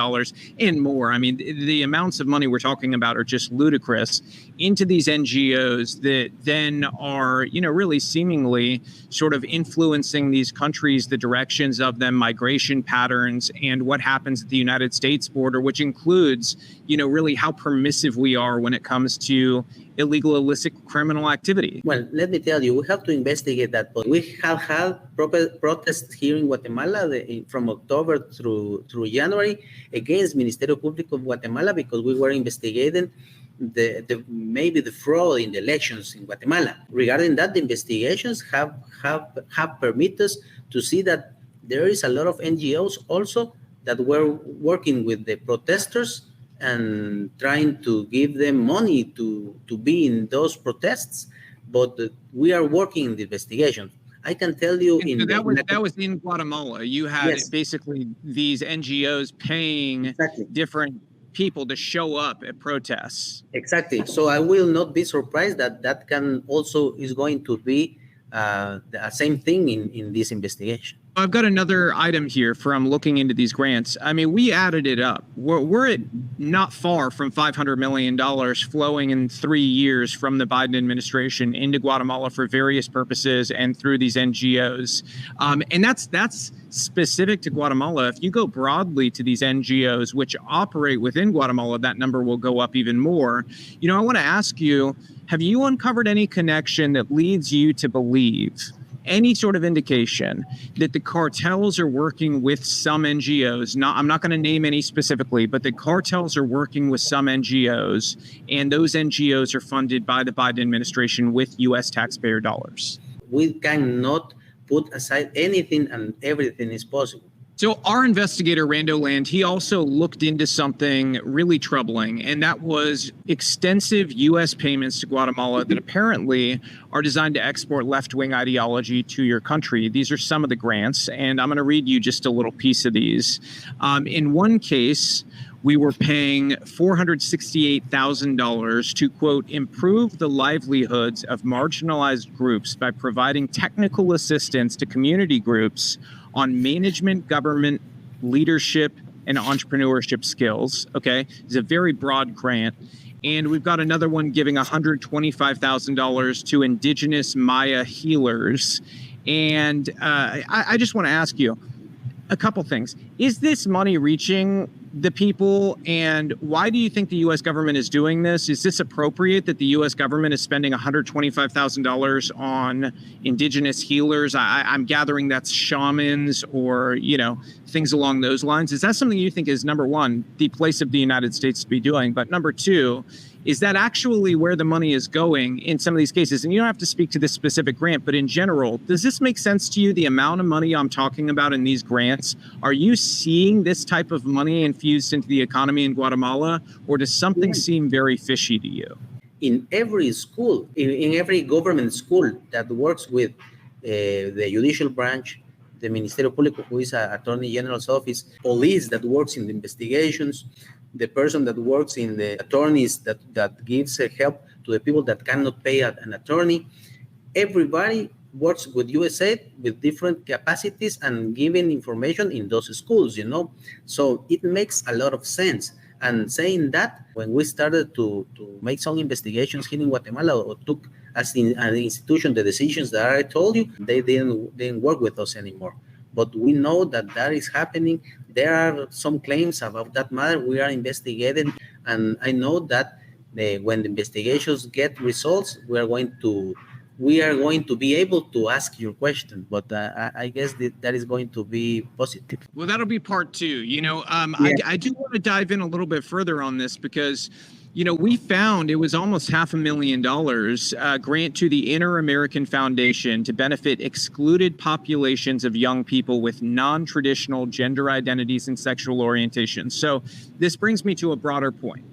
and more? I mean, the amounts of money we're talking about are just ludicrous into these NGOs that then are really seemingly sort of influencing these countries, the directions of them, migration patterns, and what happens at the United States border, which includes, really how permissive we are when it comes to illegal, illicit criminal activity. Well, let me tell you, we have to investigate that. But we have had protests here in Guatemala from October through January against Ministerio Público of Guatemala because we were investigating maybe the fraud in the elections in Guatemala. Regarding that, the investigations have permitted us to see that there is a lot of NGOs also that were working with the protesters and trying to give them money to be in those protests. But we are working in the investigation. I can tell you that was in Guatemala. You had basically these NGOs paying different people to show up at protests. Exactly. So I will not be surprised that can also is going to be the same thing in this investigation. I've got another item here from looking into these grants. I mean, we added it up. We're at not far from $500 million flowing in 3 years from the Biden administration into Guatemala for various purposes and through these NGOs. And that's specific to Guatemala. If you go broadly to these NGOs which operate within Guatemala, that number will go up even more. I want to ask you, have you uncovered any connection that leads you to believe, any sort of indication that the cartels are working with some NGOs? I'm not going to name any specifically, but the cartels are working with some NGOs, and those NGOs are funded by the Biden administration with U.S. taxpayer dollars. We cannot put aside anything, and everything is possible. So our investigator, Rando Land, he also looked into something really troubling, and that was extensive U.S. payments to Guatemala that apparently are designed to export left-wing ideology to your country. These are some of the grants, and I'm going to read you just a little piece of these. In one case, we were paying $468,000 to, quote, improve the livelihoods of marginalized groups by providing technical assistance to community groups on management, government, leadership, and entrepreneurship skills. Okay, it's a very broad grant. And we've got another one giving $125,000 to indigenous Maya healers. And I just want to ask you a couple things. Is this money reaching the people, and why do you think the U.S. government is doing this? Is this appropriate that the U.S. government is spending $125,000 on indigenous healers? I'm gathering that's shamans or, things along those lines. Is that something you think is, number one, the place of the United States to be doing? But number two, is that actually where the money is going in some of these cases? And you don't have to speak to this specific grant, but in general, does this make sense to you, the amount of money I'm talking about in these grants? Are you seeing this type of money infused into the economy in Guatemala, or does something seem very fishy to you? in every school, in every government school that works with the judicial branch, the Ministerio Público, who is a Attorney General's office, police that works in the investigations, the person that works in the attorneys that gives help to the people that cannot pay an attorney. Everybody works with USAID with different capacities and giving information in those schools, So it makes a lot of sense. And saying that, when we started to make some investigations here in Guatemala, or took as an institution the decisions that I told you, they didn't work with us anymore. But we know that is happening. There are some claims about that matter. We are investigating, and I know that when the investigations get results, we are going to be able to ask your question, but I guess that is going to be positive. Well, that'll be part two. I do want to dive in a little bit further on this because, we found it was almost $500,000 grant to the Inter-American Foundation to benefit excluded populations of young people with non-traditional gender identities and sexual orientations. So this brings me to a broader point.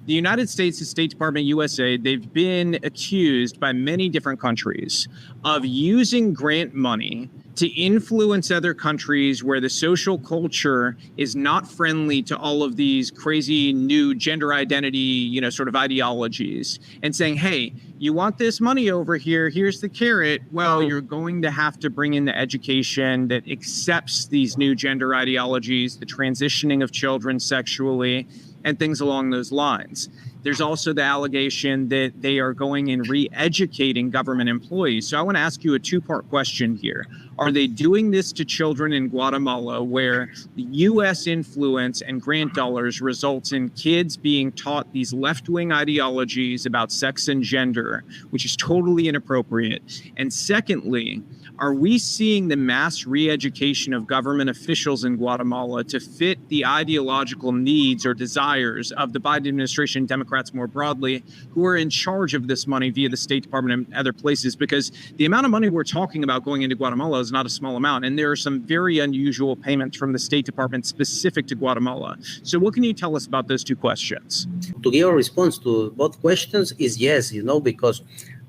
The United States, the State Department, USA, they've been accused by many different countries of using grant money to influence other countries where the social culture is not friendly to all of these crazy new gender identity, sort of ideologies, and saying, hey, you want this money over here, here's the carrot. Well, you're going to have to bring in the education that accepts these new gender ideologies, the transitioning of children sexually, and things along those lines. There's also the allegation that they are going and re-educating government employees. So I want to ask you a two-part question here. Are they doing this to children in Guatemala where the U.S. influence and grant dollars results in kids being taught these left-wing ideologies about sex and gender, which is totally inappropriate? And secondly, are we seeing the mass re-education of government officials in Guatemala to fit the ideological needs or desires of the Biden administration, Democrats more broadly, who are in charge of this money via the State Department and other places? Because the amount of money we're talking about going into Guatemala is not a small amount, and there are some very unusual payments from the State Department specific to Guatemala. So what can you tell us about those two questions? To give a response to both questions is yes, because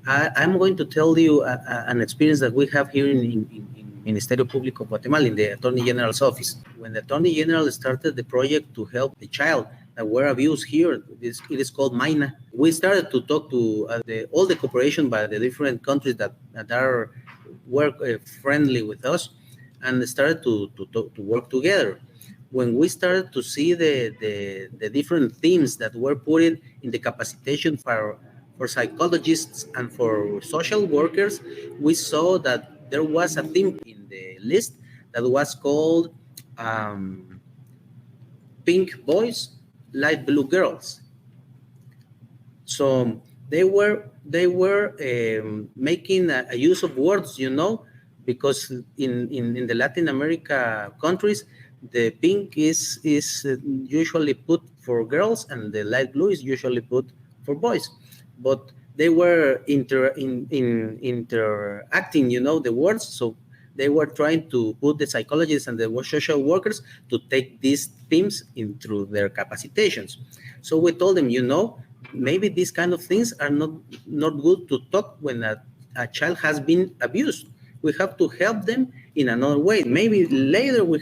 I'm going to tell you an experience that we have here in Ministerio Público Guatemala, in the Attorney General's office. When the Attorney General started the project to help the child that were abused here, it is called MINA. We started to talk to all the cooperation by the different countries that are work friendly with us, and started to work together. When we started to see the different themes that were put in the capacitation for psychologists and for social workers, we saw that there was a theme in the list that was called pink boys, light blue girls. So they were making a use of words, because in the Latin America countries, the pink is usually put for girls and the light blue is usually put for boys. But they were interacting, the words. So they were trying to put the psychologists and the social workers to take these themes into their capacitations. So we told them, maybe these kind of things are not good to talk when a child has been abused. We have to help them in another way. Maybe later we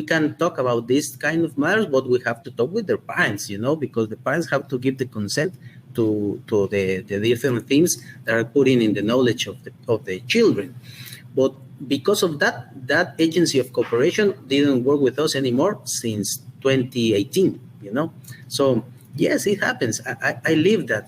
can talk about this kind of matters, but we have to talk with their parents, because the parents have to give the consent to the different themes that are put in the knowledge of the children. But because of that agency of cooperation didn't work with us anymore since 2018, So yes, it happens. I live that,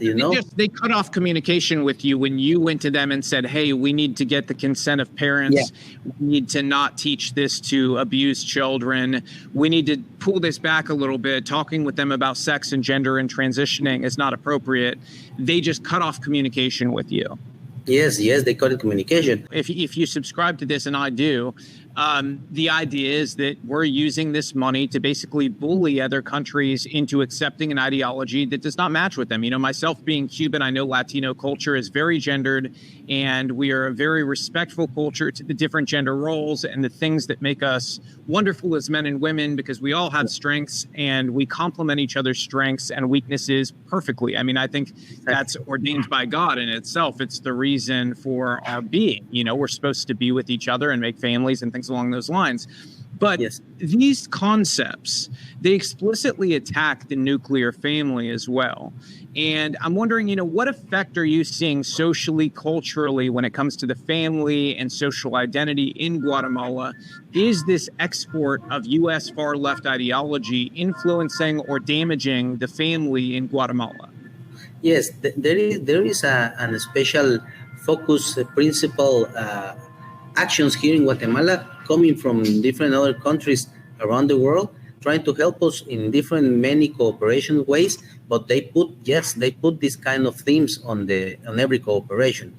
They cut off communication with you when you went to them and said, hey, we need to get the consent of parents. Yeah. We need to not teach this to abused children. We need to pull this back a little bit. Talking with them about sex and gender and transitioning is not appropriate. They just cut off communication with you. Yes, they cut communication. If you subscribe to this, and I do, The idea is that we're using this money to basically bully other countries into accepting an ideology that does not match with them. Myself being Cuban, I know Latino culture is very gendered, and we are a very respectful culture to the different gender roles and the things that make us wonderful as men and women, because we all have strengths and we complement each other's strengths and weaknesses perfectly. I think that's ordained by God in itself. It's the reason for our being. We're supposed to be with each other and make families and things along those lines. But these concepts, they explicitly attack the nuclear family as well. And I'm wondering, what effect are you seeing socially, culturally, when it comes to the family and social identity in Guatemala? Is this export of U.S. far-left ideology influencing or damaging the family in Guatemala? Yes, there is a special focus principle actions here in Guatemala coming from different other countries around the world, trying to help us in different many cooperation ways, but they put this kind of themes on every cooperation.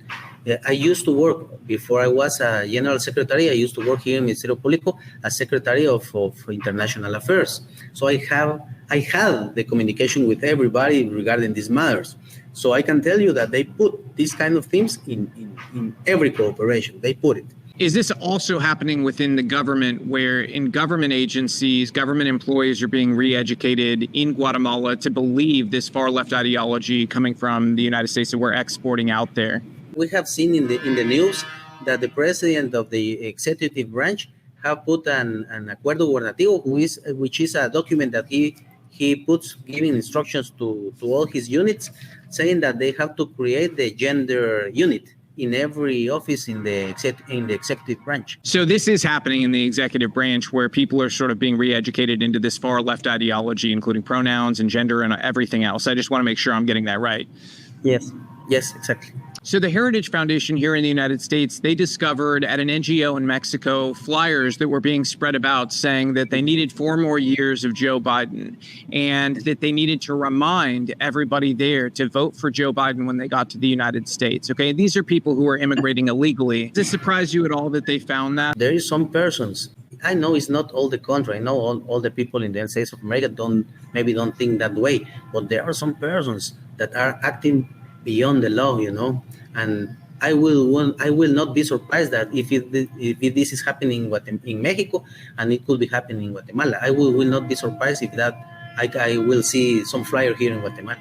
I used to work, before I was a general secretary, I used to work here in Ministerio Público as secretary of international affairs. So I had the communication with everybody regarding these matters. So I can tell you that they put these kind of themes in every cooperation. They put it. Is this also happening within the government, where in government agencies, government employees are being re-educated in Guatemala to believe this far-left ideology coming from the United States that we're exporting out there? We have seen in the news that the president of the executive branch have put an acuerdo gubernativo, which is a document that he puts giving instructions to all his units, saying that they have to create the gender unit in every office in the executive branch. So this is happening in the executive branch, where people are sort of being re-educated into this far left ideology, including pronouns and gender and everything else. I just want to make sure I'm getting that right. Yes, exactly. So the Heritage Foundation here in the United States, they discovered at an NGO in Mexico flyers that were being spread about saying that they needed 4 more years of Joe Biden, and that they needed to remind everybody there to vote for Joe Biden when they got to the United States. Okay, these are people who are immigrating illegally. Does it surprise you at all that they found that? There is some persons. I know it's not all the country. I know all the people in the United States of America don't think that way, but there are some persons that are acting beyond the law, and I will not be surprised that if this is happening in Mexico, and it could be happening in Guatemala. I will not be surprised if that I will see some flyer here in Guatemala.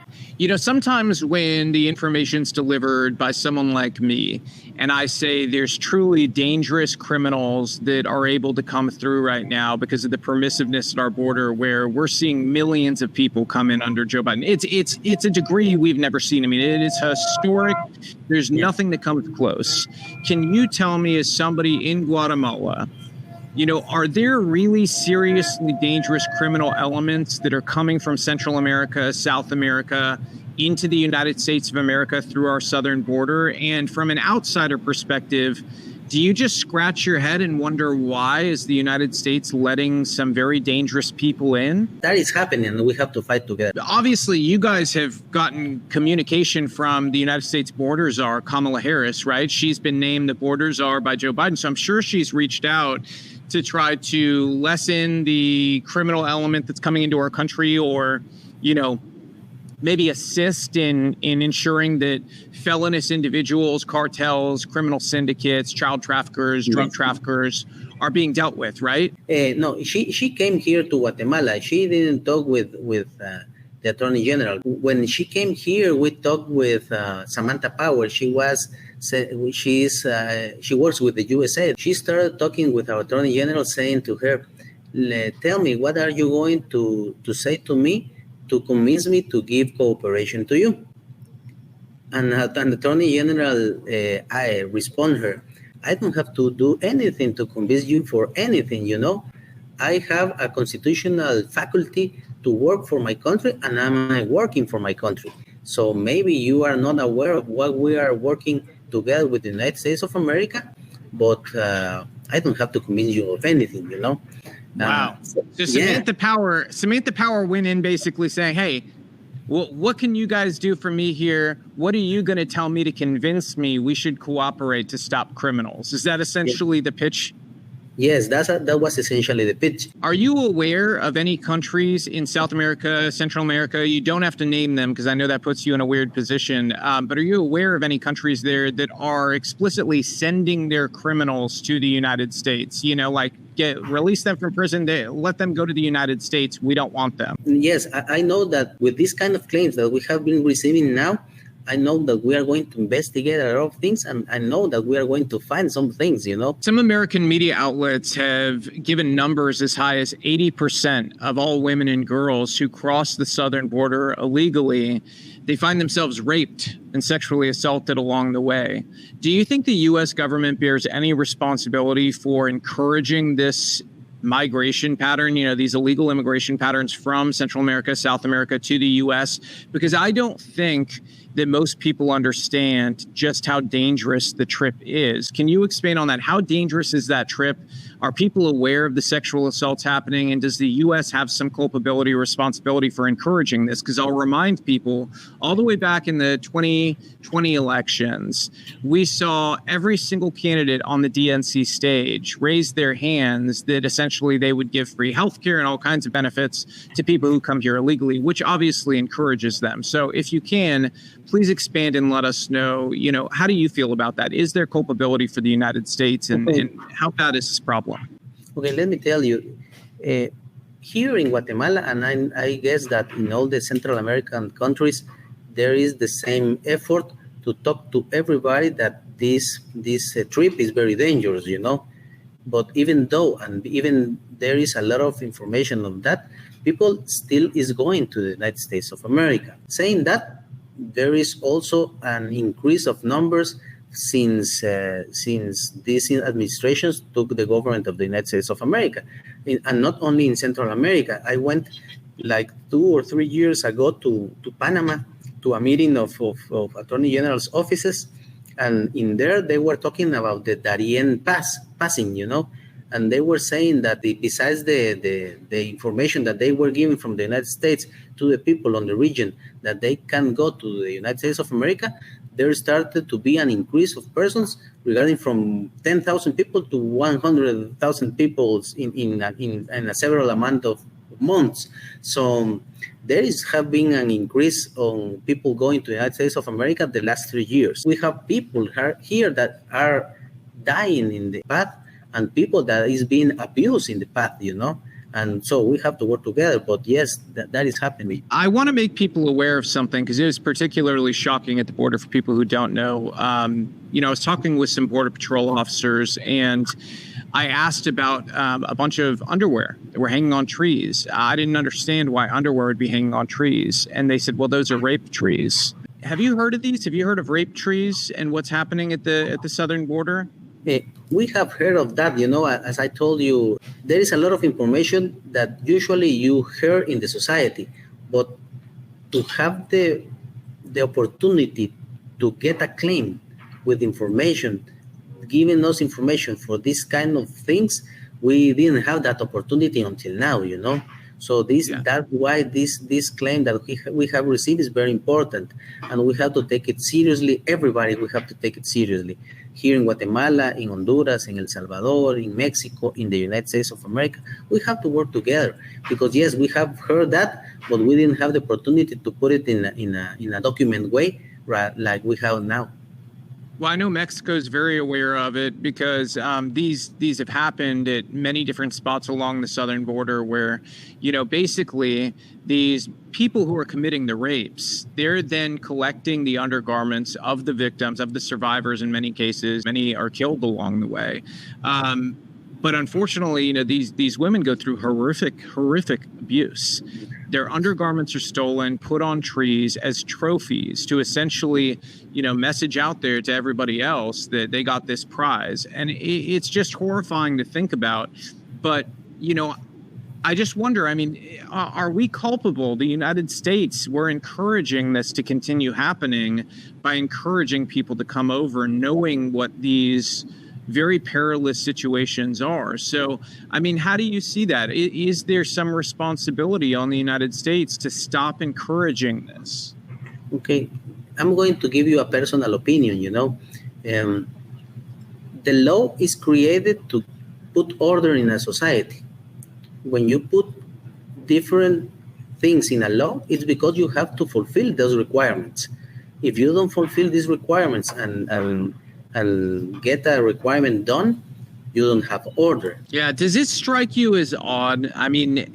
Sometimes when the information's delivered by someone like me, and I say there's truly dangerous criminals that are able to come through right now because of the permissiveness at our border, where we're seeing millions of people come in under Joe Biden. It's a degree we've never seen. It is historic. There's nothing that comes close. Can you tell me, as somebody in Guatemala, are there really seriously dangerous criminal elements that are coming from Central America, South America, into the United States of America through our southern border? And from an outsider perspective, do you just scratch your head and wonder why is the United States letting some very dangerous people in? That is happening, and we have to fight together. Obviously, you guys have gotten communication from the United States border czar, Kamala Harris, right? She's been named the border czar by Joe Biden, so I'm sure she's reached out to try to lessen the criminal element that's coming into our country, or, maybe assist in ensuring that felonious individuals, cartels, criminal syndicates, child traffickers, drug traffickers are being dealt with, right? No, she came here to Guatemala. She didn't talk with the Attorney General. When she came here, we talked with Samantha Power. She works with the USA. She started talking with our Attorney General, saying to her, "Tell me, what are you going to say to me to convince me to give cooperation to you?" And the Attorney General, I respond her, "I don't have to do anything to convince you for anything, I have a constitutional faculty to work for my country, and I'm working for my country. So maybe you are not aware of what we are working together with the United States of America, but I don't have to convince you of anything, Wow. So Samantha Power went in basically saying, "Hey, well, what can you guys do for me here? What are you going to tell me to convince me we should cooperate to stop criminals?" Is that essentially the pitch? Yes, that was essentially the pitch. Are you aware of any countries in South America, Central America? You don't have to name them because I know that puts you in a weird position. But are you aware of any countries there that are explicitly sending their criminals to the United States? You know, like release them from prison, let them go to the United States. We don't want them. Yes, I know that with these kind of claims that we have been receiving now, I know that we are going to investigate a lot of things, and I know that we are going to find some things, you know. Some American media outlets have given numbers as high as 80% of all women and girls who cross the southern border illegally, they find themselves raped and sexually assaulted along the way. Do you think the U.S. government bears any responsibility for encouraging this migration pattern, you know, these illegal immigration patterns from Central America, South America to the U.S.? Because I don't think that most people understand just how dangerous the trip is. Can you expand on that? How dangerous is that trip? Are people aware of the sexual assaults happening? And does the U.S. have some culpability or responsibility for encouraging this? Because I'll remind people, all the way back in the 2020 elections, we saw every single candidate on the DNC stage raise their hands that essentially they would give free healthcare and all kinds of benefits to people who come here illegally, which obviously encourages them. So if you can, please expand and let us know, you know, how do you feel about that? Is there culpability for the United States, and how bad is this problem? Okay, let me tell you, here in Guatemala, and I guess that in all the Central American countries, there is the same effort to talk to everybody that this trip is very dangerous, you know. But even though, and even there is a lot of information on that, people still is going to the United States of America. Saying that, there is also an increase of numbers since these administrations took the government of the United States of America, and not only in Central America. I went like 2 or 3 years ago to Panama to a meeting of Attorney General's offices, and in there they were talking about the Darien passing, you know, and they were saying that besides the information that they were giving from the United States to the people on the region that they can go to the United States of America, there started to be an increase of persons regarding from 10,000 people to 100,000 people in a several amount of months. So there have been an increase on people going to the United States of America the last 3 years. We have people here that are dying in the path, and people that is being abused in the path, you know. And so we have to work together. But yes, that is happening. I want to make people aware of something because it is particularly shocking at the border for people who don't know. You know, I was talking with some Border Patrol officers, and I asked about a bunch of underwear that were hanging on trees. I didn't understand why underwear would be hanging on trees. And they said, well, those are rape trees. Have you heard of these? Have you heard of rape trees and what's happening at the southern border? We have heard of that, you know. As I told you, there is a lot of information that usually you hear in the society, but to have the opportunity to get a claim with information, giving us information for this kind of things, we didn't have that opportunity until now, you know. So that's why this claim that we have received is very important, and we have to take it seriously. Everybody, we have to take it seriously. Here in Guatemala, in Honduras, in El Salvador, in Mexico, in the United States of America, we have to work together, because yes, we have heard that, but we didn't have the opportunity to put it in a document way, right, like we have now. Well, I know Mexico is very aware of it because these have happened at many different spots along the southern border where, you know, basically these people who are committing the rapes, they're then collecting the undergarments of the victims, of the survivors in many cases. Many are killed along the way. But unfortunately, you know, these women go through horrific abuse. Their undergarments are stolen, put on trees as trophies to essentially, you know, message out there to everybody else that they got this prize. And it's just horrifying to think about. But, you know, I just wonder, I mean, are we culpable? The United States, we're encouraging this to continue happening by encouraging people to come over, knowing what these very perilous situations are. So, I mean, how do you see that? Is there some responsibility on the United States to stop encouraging this? Okay, I'm going to give you a personal opinion, you know. The law is created to put order in a society. When you put different things in a law, it's because you have to fulfill those requirements. If you don't fulfill these requirements and get a requirement done, you don't have order. Yeah, does this strike you as odd? I mean,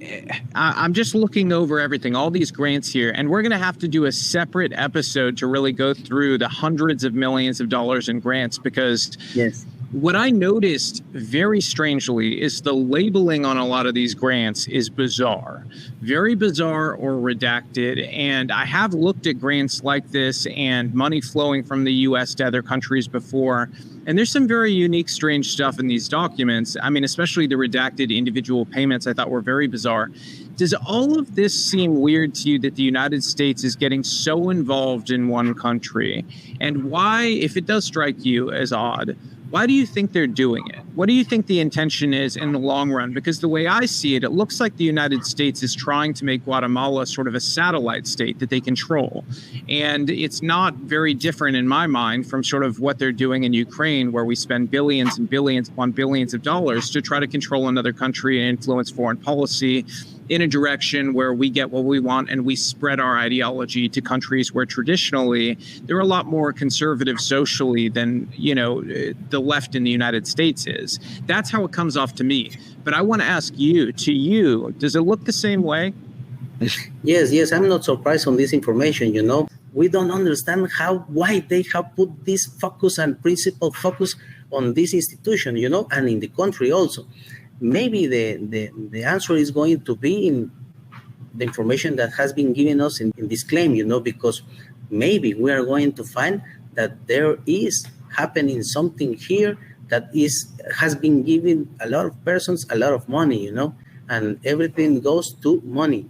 I'm just looking over everything, all these grants here, and we're going to have to do a separate episode to really go through the hundreds of millions of dollars in grants, because Yes. what I noticed very strangely is the labeling on a lot of these grants is bizarre, very bizarre or redacted. And I have looked at grants like this and money flowing from the US to other countries before. And there's some very unique, strange stuff in these documents. I mean, especially the redacted individual payments I thought were very bizarre. Does all of this seem weird to you, that the United States is getting so involved in one country? And why, if it does strike you as odd, why do you think they're doing it? What do you think the intention is in the long run? Because the way I see it, it looks like the United States is trying to make Guatemala sort of a satellite state that they control. And it's not very different in my mind from sort of what they're doing in Ukraine, where we spend billions and billions upon billions of dollars to try to control another country and influence foreign policy in a direction where we get what we want and we spread our ideology to countries where traditionally they're a lot more conservative socially than, you know, the left in the United States is. That's how it comes off to me. But I want to ask you, does it look the same way? Yes, I'm not surprised on this information, you know. We don't understand why they have put this focus and principal focus on this institution, you know, and in the country also. Maybe the answer is going to be in the information that has been given us in this claim, you know, because maybe we are going to find that there is happening something here that has been giving a lot of persons a lot of money, you know, and everything goes to money.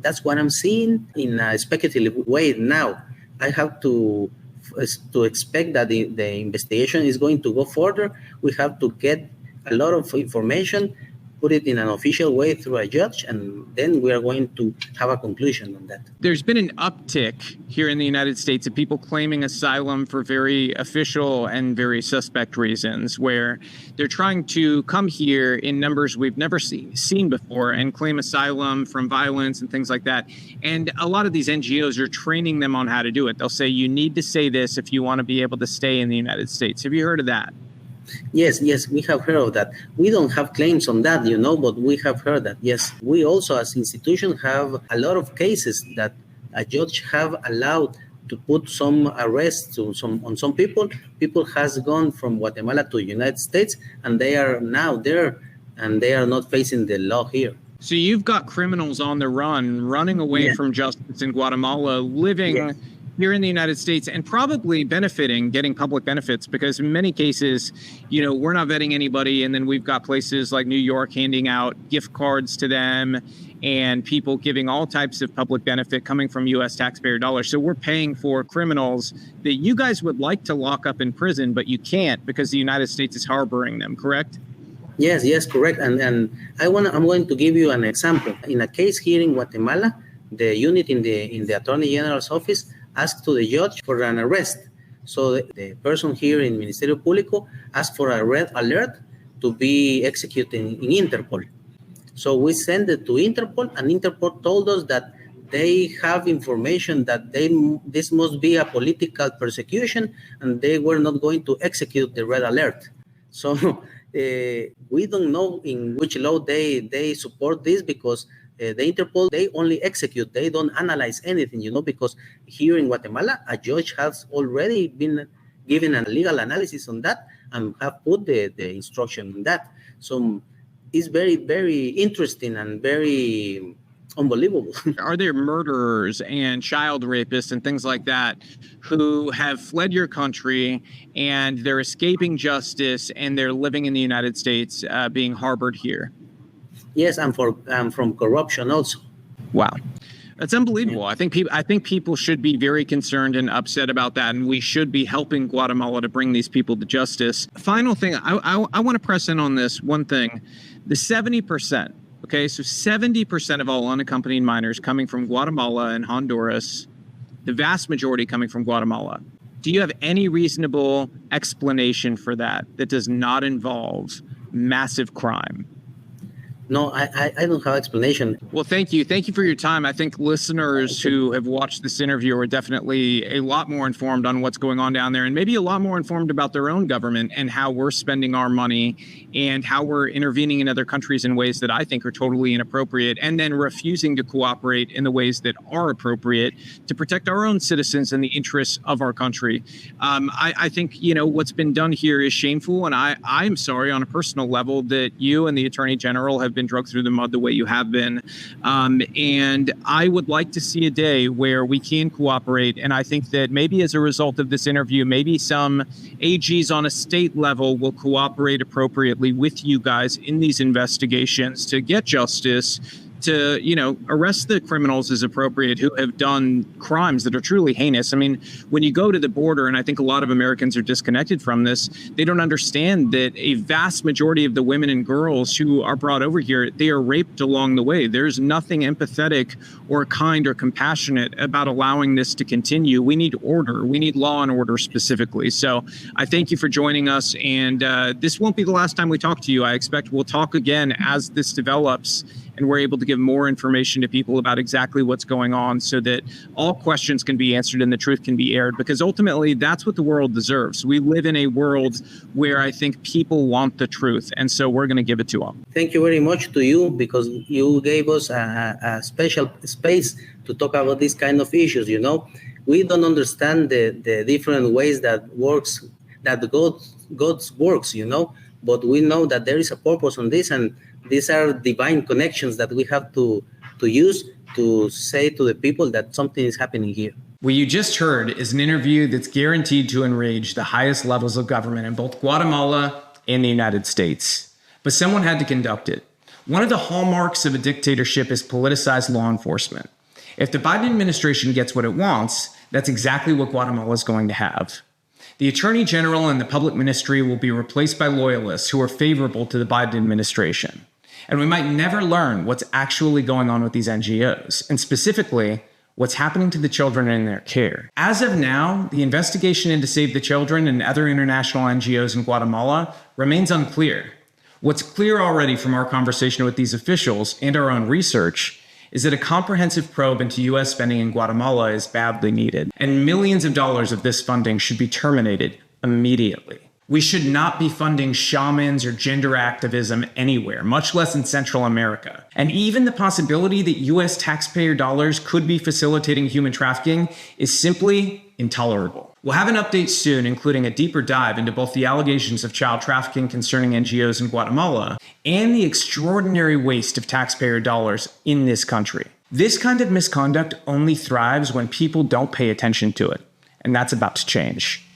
That's what I'm seeing in a speculative way now. I have to expect that the investigation is going to go further. We have to get a lot of information, put it in an official way through a judge, and then we are going to have a conclusion on that. There's been an uptick here in the United States of people claiming asylum for very official and very suspect reasons, where they're trying to come here in numbers we've never seen before and claim asylum from violence and things like that. And a lot of these NGOs are training them on how to do it. They'll say, you need to say this if you want to be able to stay in the United States. Have you heard of that? Yes, we have heard of that. We don't have claims on that, you know, but we have heard that. Yes, we also as institution have a lot of cases that a judge have allowed to put some arrests on some people. People has gone from Guatemala to the United States, and they are now there, and they are not facing the law here. So you've got criminals on the run, running away from justice in Guatemala, living here in the United States and probably benefiting, getting public benefits, because in many cases, you know, we're not vetting anybody. And then we've got places like New York handing out gift cards to them and people giving all types of public benefit coming from U.S. taxpayer dollars. So we're paying for criminals that you guys would like to lock up in prison, but you can't because the United States is harboring them, correct? Yes, correct. And I'm going to give you an example. In a case here in Guatemala, the unit in the Attorney General's office asked to the judge for an arrest. So the person here in Ministerio Público asked for a red alert to be executed in Interpol. So we sent it to Interpol, and Interpol told us that they have information that this must be a political persecution, and they were not going to execute the red alert. So we don't know in which law they support this, because the Interpol, they only execute, they don't analyze anything, you know, because here in Guatemala, a judge has already been given a legal analysis on that and have put the instruction on that. So it's very, very interesting and very unbelievable. Are there murderers and child rapists and things like that who have fled your country and they're escaping justice and they're living in the United States being harbored here? Yes, and from corruption also. Wow. That's unbelievable. Yeah. I think people should be very concerned and upset about that, and we should be helping Guatemala to bring these people to justice. Final thing, I want to press in on this one thing. The 70%, okay, so 70% of all unaccompanied minors coming from Guatemala and Honduras, the vast majority coming from Guatemala. Do you have any reasonable explanation for that does not involve massive crime? No, I don't have explanation. Well, thank you. Thank you for your time. I think listeners who have watched this interview are definitely a lot more informed on what's going on down there, and maybe a lot more informed about their own government and how we're spending our money and how we're intervening in other countries in ways that I think are totally inappropriate, and then refusing to cooperate in the ways that are appropriate to protect our own citizens and the interests of our country. I think, what's been done here is shameful, and I'm sorry on a personal level that you and the Attorney General have been dragged through the mud the way you have been. And I would like to see a day where we can cooperate. And I think that maybe as a result of this interview, maybe some AGs on a state level will cooperate appropriately with you guys in these investigations to get justice, to, arrest the criminals as appropriate who have done crimes that are truly heinous. I mean, when you go to the border, and I think a lot of Americans are disconnected from this, they don't understand that a vast majority of the women and girls who are brought over here, they are raped along the way. There's nothing empathetic or kind or compassionate about allowing this to continue. We need order. We need law and order specifically. So I thank you for joining us. And this won't be the last time we talk to you. I expect we'll talk again as this develops and we're able to give more information to people about exactly what's going on so that all questions can be answered and the truth can be aired, because ultimately that's what the world deserves. We live in a world where I think people want the truth, and so we're going to give it to them. Thank you very much to you, because you gave us a special space to talk about these kind of issues. We don't understand the different ways that God works, but we know that there is a purpose on this, and these are divine connections that we have to use to say to the people that something is happening here. What you just heard is an interview that's guaranteed to enrage the highest levels of government in both Guatemala and the United States. But someone had to conduct it. One of the hallmarks of a dictatorship is politicized law enforcement. If the Biden administration gets what it wants, that's exactly what Guatemala is going to have. The Attorney General and the public ministry will be replaced by loyalists who are favorable to the Biden administration. And we might never learn what's actually going on with these NGOs, and specifically, what's happening to the children in their care. As of now, the investigation into Save the Children and other international NGOs in Guatemala remains unclear. What's clear already from our conversation with these officials and our own research is that a comprehensive probe into U.S. spending in Guatemala is badly needed, and millions of dollars of this funding should be terminated immediately. We should not be funding shamans or gender activism anywhere, much less in Central America. And even the possibility that U.S. taxpayer dollars could be facilitating human trafficking is simply intolerable. We'll have an update soon, including a deeper dive into both the allegations of child trafficking concerning NGOs in Guatemala and the extraordinary waste of taxpayer dollars in this country. This kind of misconduct only thrives when people don't pay attention to it, and that's about to change.